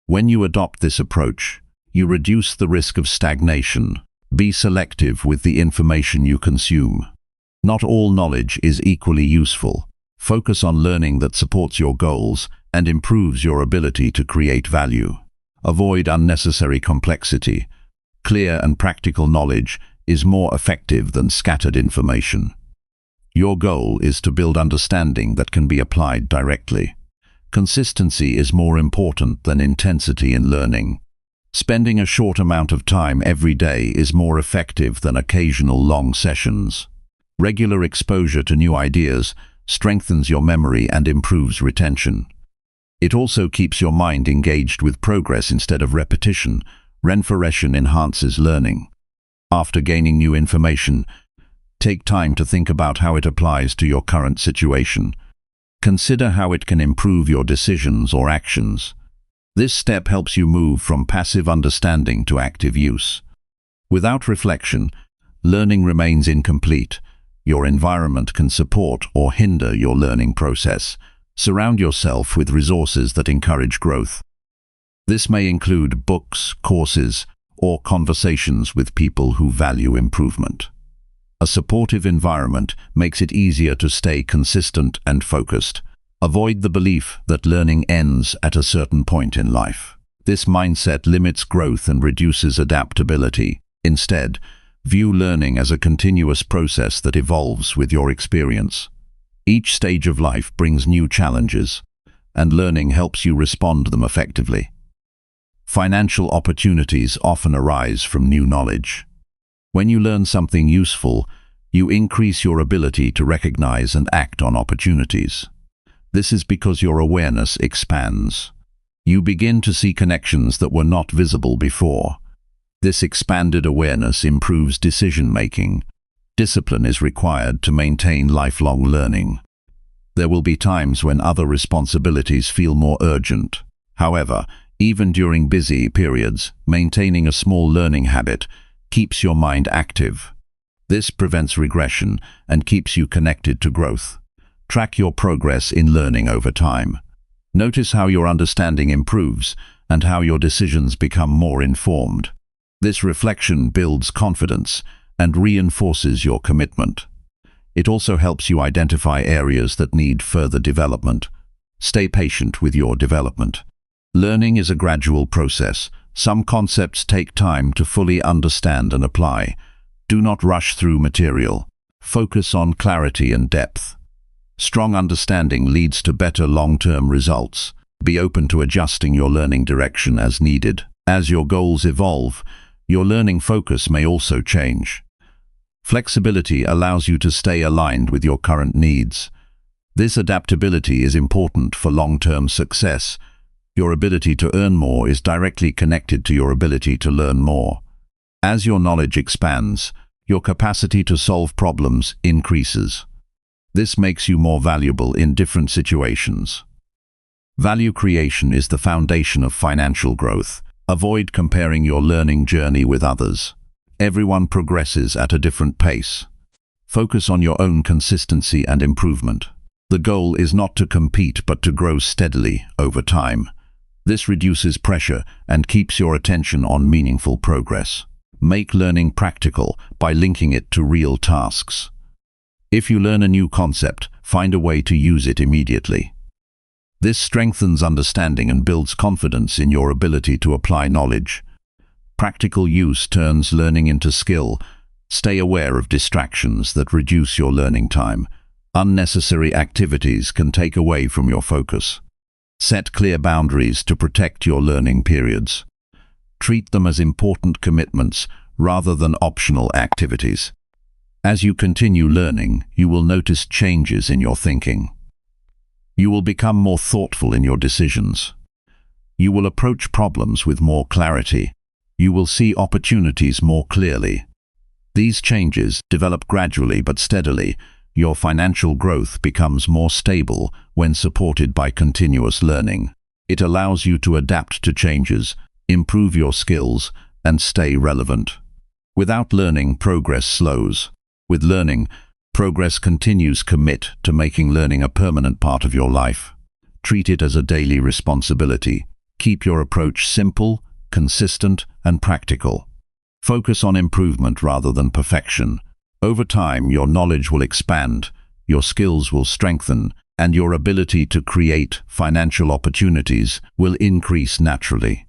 When you adopt this approach, you reduce the risk of stagnation. Be selective with the information you consume. Not all knowledge is equally useful. Focus on learning that supports your goals and improves your ability to create value. Avoid unnecessary complexity. Clear and practical knowledge is more effective than scattered information. Your goal is to build understanding that can be applied directly. Consistency is more important than intensity in learning. Spending a short amount of time every day is more effective than occasional long sessions. Regular exposure to new ideas strengthens your memory and improves retention. It also keeps your mind engaged with progress instead of repetition. Reinforcement enhances learning. After gaining new information, take time to think about how it applies to your current situation. Consider how it can improve your decisions or actions. This step helps you move from passive understanding to active use. Without reflection, learning remains incomplete. Your environment can support or hinder your learning process. Surround yourself with resources that encourage growth. This may include books, courses, or conversations with people who value improvement. A supportive environment makes it easier to stay consistent and focused. Avoid the belief that learning ends at a certain point in life. This mindset limits growth and reduces adaptability. Instead, view learning as a continuous process that evolves with your experience. Each stage of life brings new challenges. and learning helps you respond to them effectively. Financial opportunities often arise from new knowledge. When you learn something useful, you increase your ability to recognize and act on opportunities. This is because your awareness expands. You begin to see connections that were not visible before. This expanded awareness improves decision-making. Discipline is required to maintain lifelong learning. There will be times when other responsibilities feel more urgent. However, even during busy periods, maintaining a small learning habit keeps your mind active. This prevents regression and keeps you connected to growth. Track your progress in learning over time. Notice how your understanding improves and how your decisions become more informed. This reflection builds confidence and reinforces your commitment. It also helps you identify areas that need further development. Stay patient with your development. Learning is a gradual process. Some concepts take time to fully understand and apply. Do not rush through material. Focus on clarity and depth. Strong understanding leads to better long-term results. Be open to adjusting your learning direction as needed. As your goals evolve, your learning focus may also change. Flexibility allows you to stay aligned with your current needs. This adaptability is important for long-term success. Your ability to earn more is directly connected to your ability to learn more. As your knowledge expands, your capacity to solve problems increases. This makes you more valuable in different situations. Value creation is the foundation of financial growth. Avoid comparing your learning journey with others. Everyone progresses at a different pace. Focus on your own consistency and improvement. The goal is not to compete but to grow steadily over time. This reduces pressure and keeps your attention on meaningful progress. Make learning practical by linking it to real tasks. If you learn a new concept, find a way to use it immediately. This strengthens understanding and builds confidence in your ability to apply knowledge. Practical use turns learning into skill. Stay aware of distractions that reduce your learning time. Unnecessary activities can take away from your focus. Set clear boundaries to protect your learning periods. Treat them as important commitments rather than optional activities. As you continue learning, you will notice changes in your thinking. You will become more thoughtful in your decisions. You will approach problems with more clarity. You will see opportunities more clearly. These changes develop gradually but steadily. Your financial growth becomes more stable when supported by continuous learning. It allows you to adapt to changes, improve your skills, and stay relevant. Without learning, progress slows. With learning, progress continues. Commit to making learning a permanent part of your life. Treat it as a daily responsibility. Keep your approach simple, consistent, and practical. Focus on improvement rather than perfection. Over time, your knowledge will expand, your skills will strengthen, and your ability to create financial opportunities will increase naturally.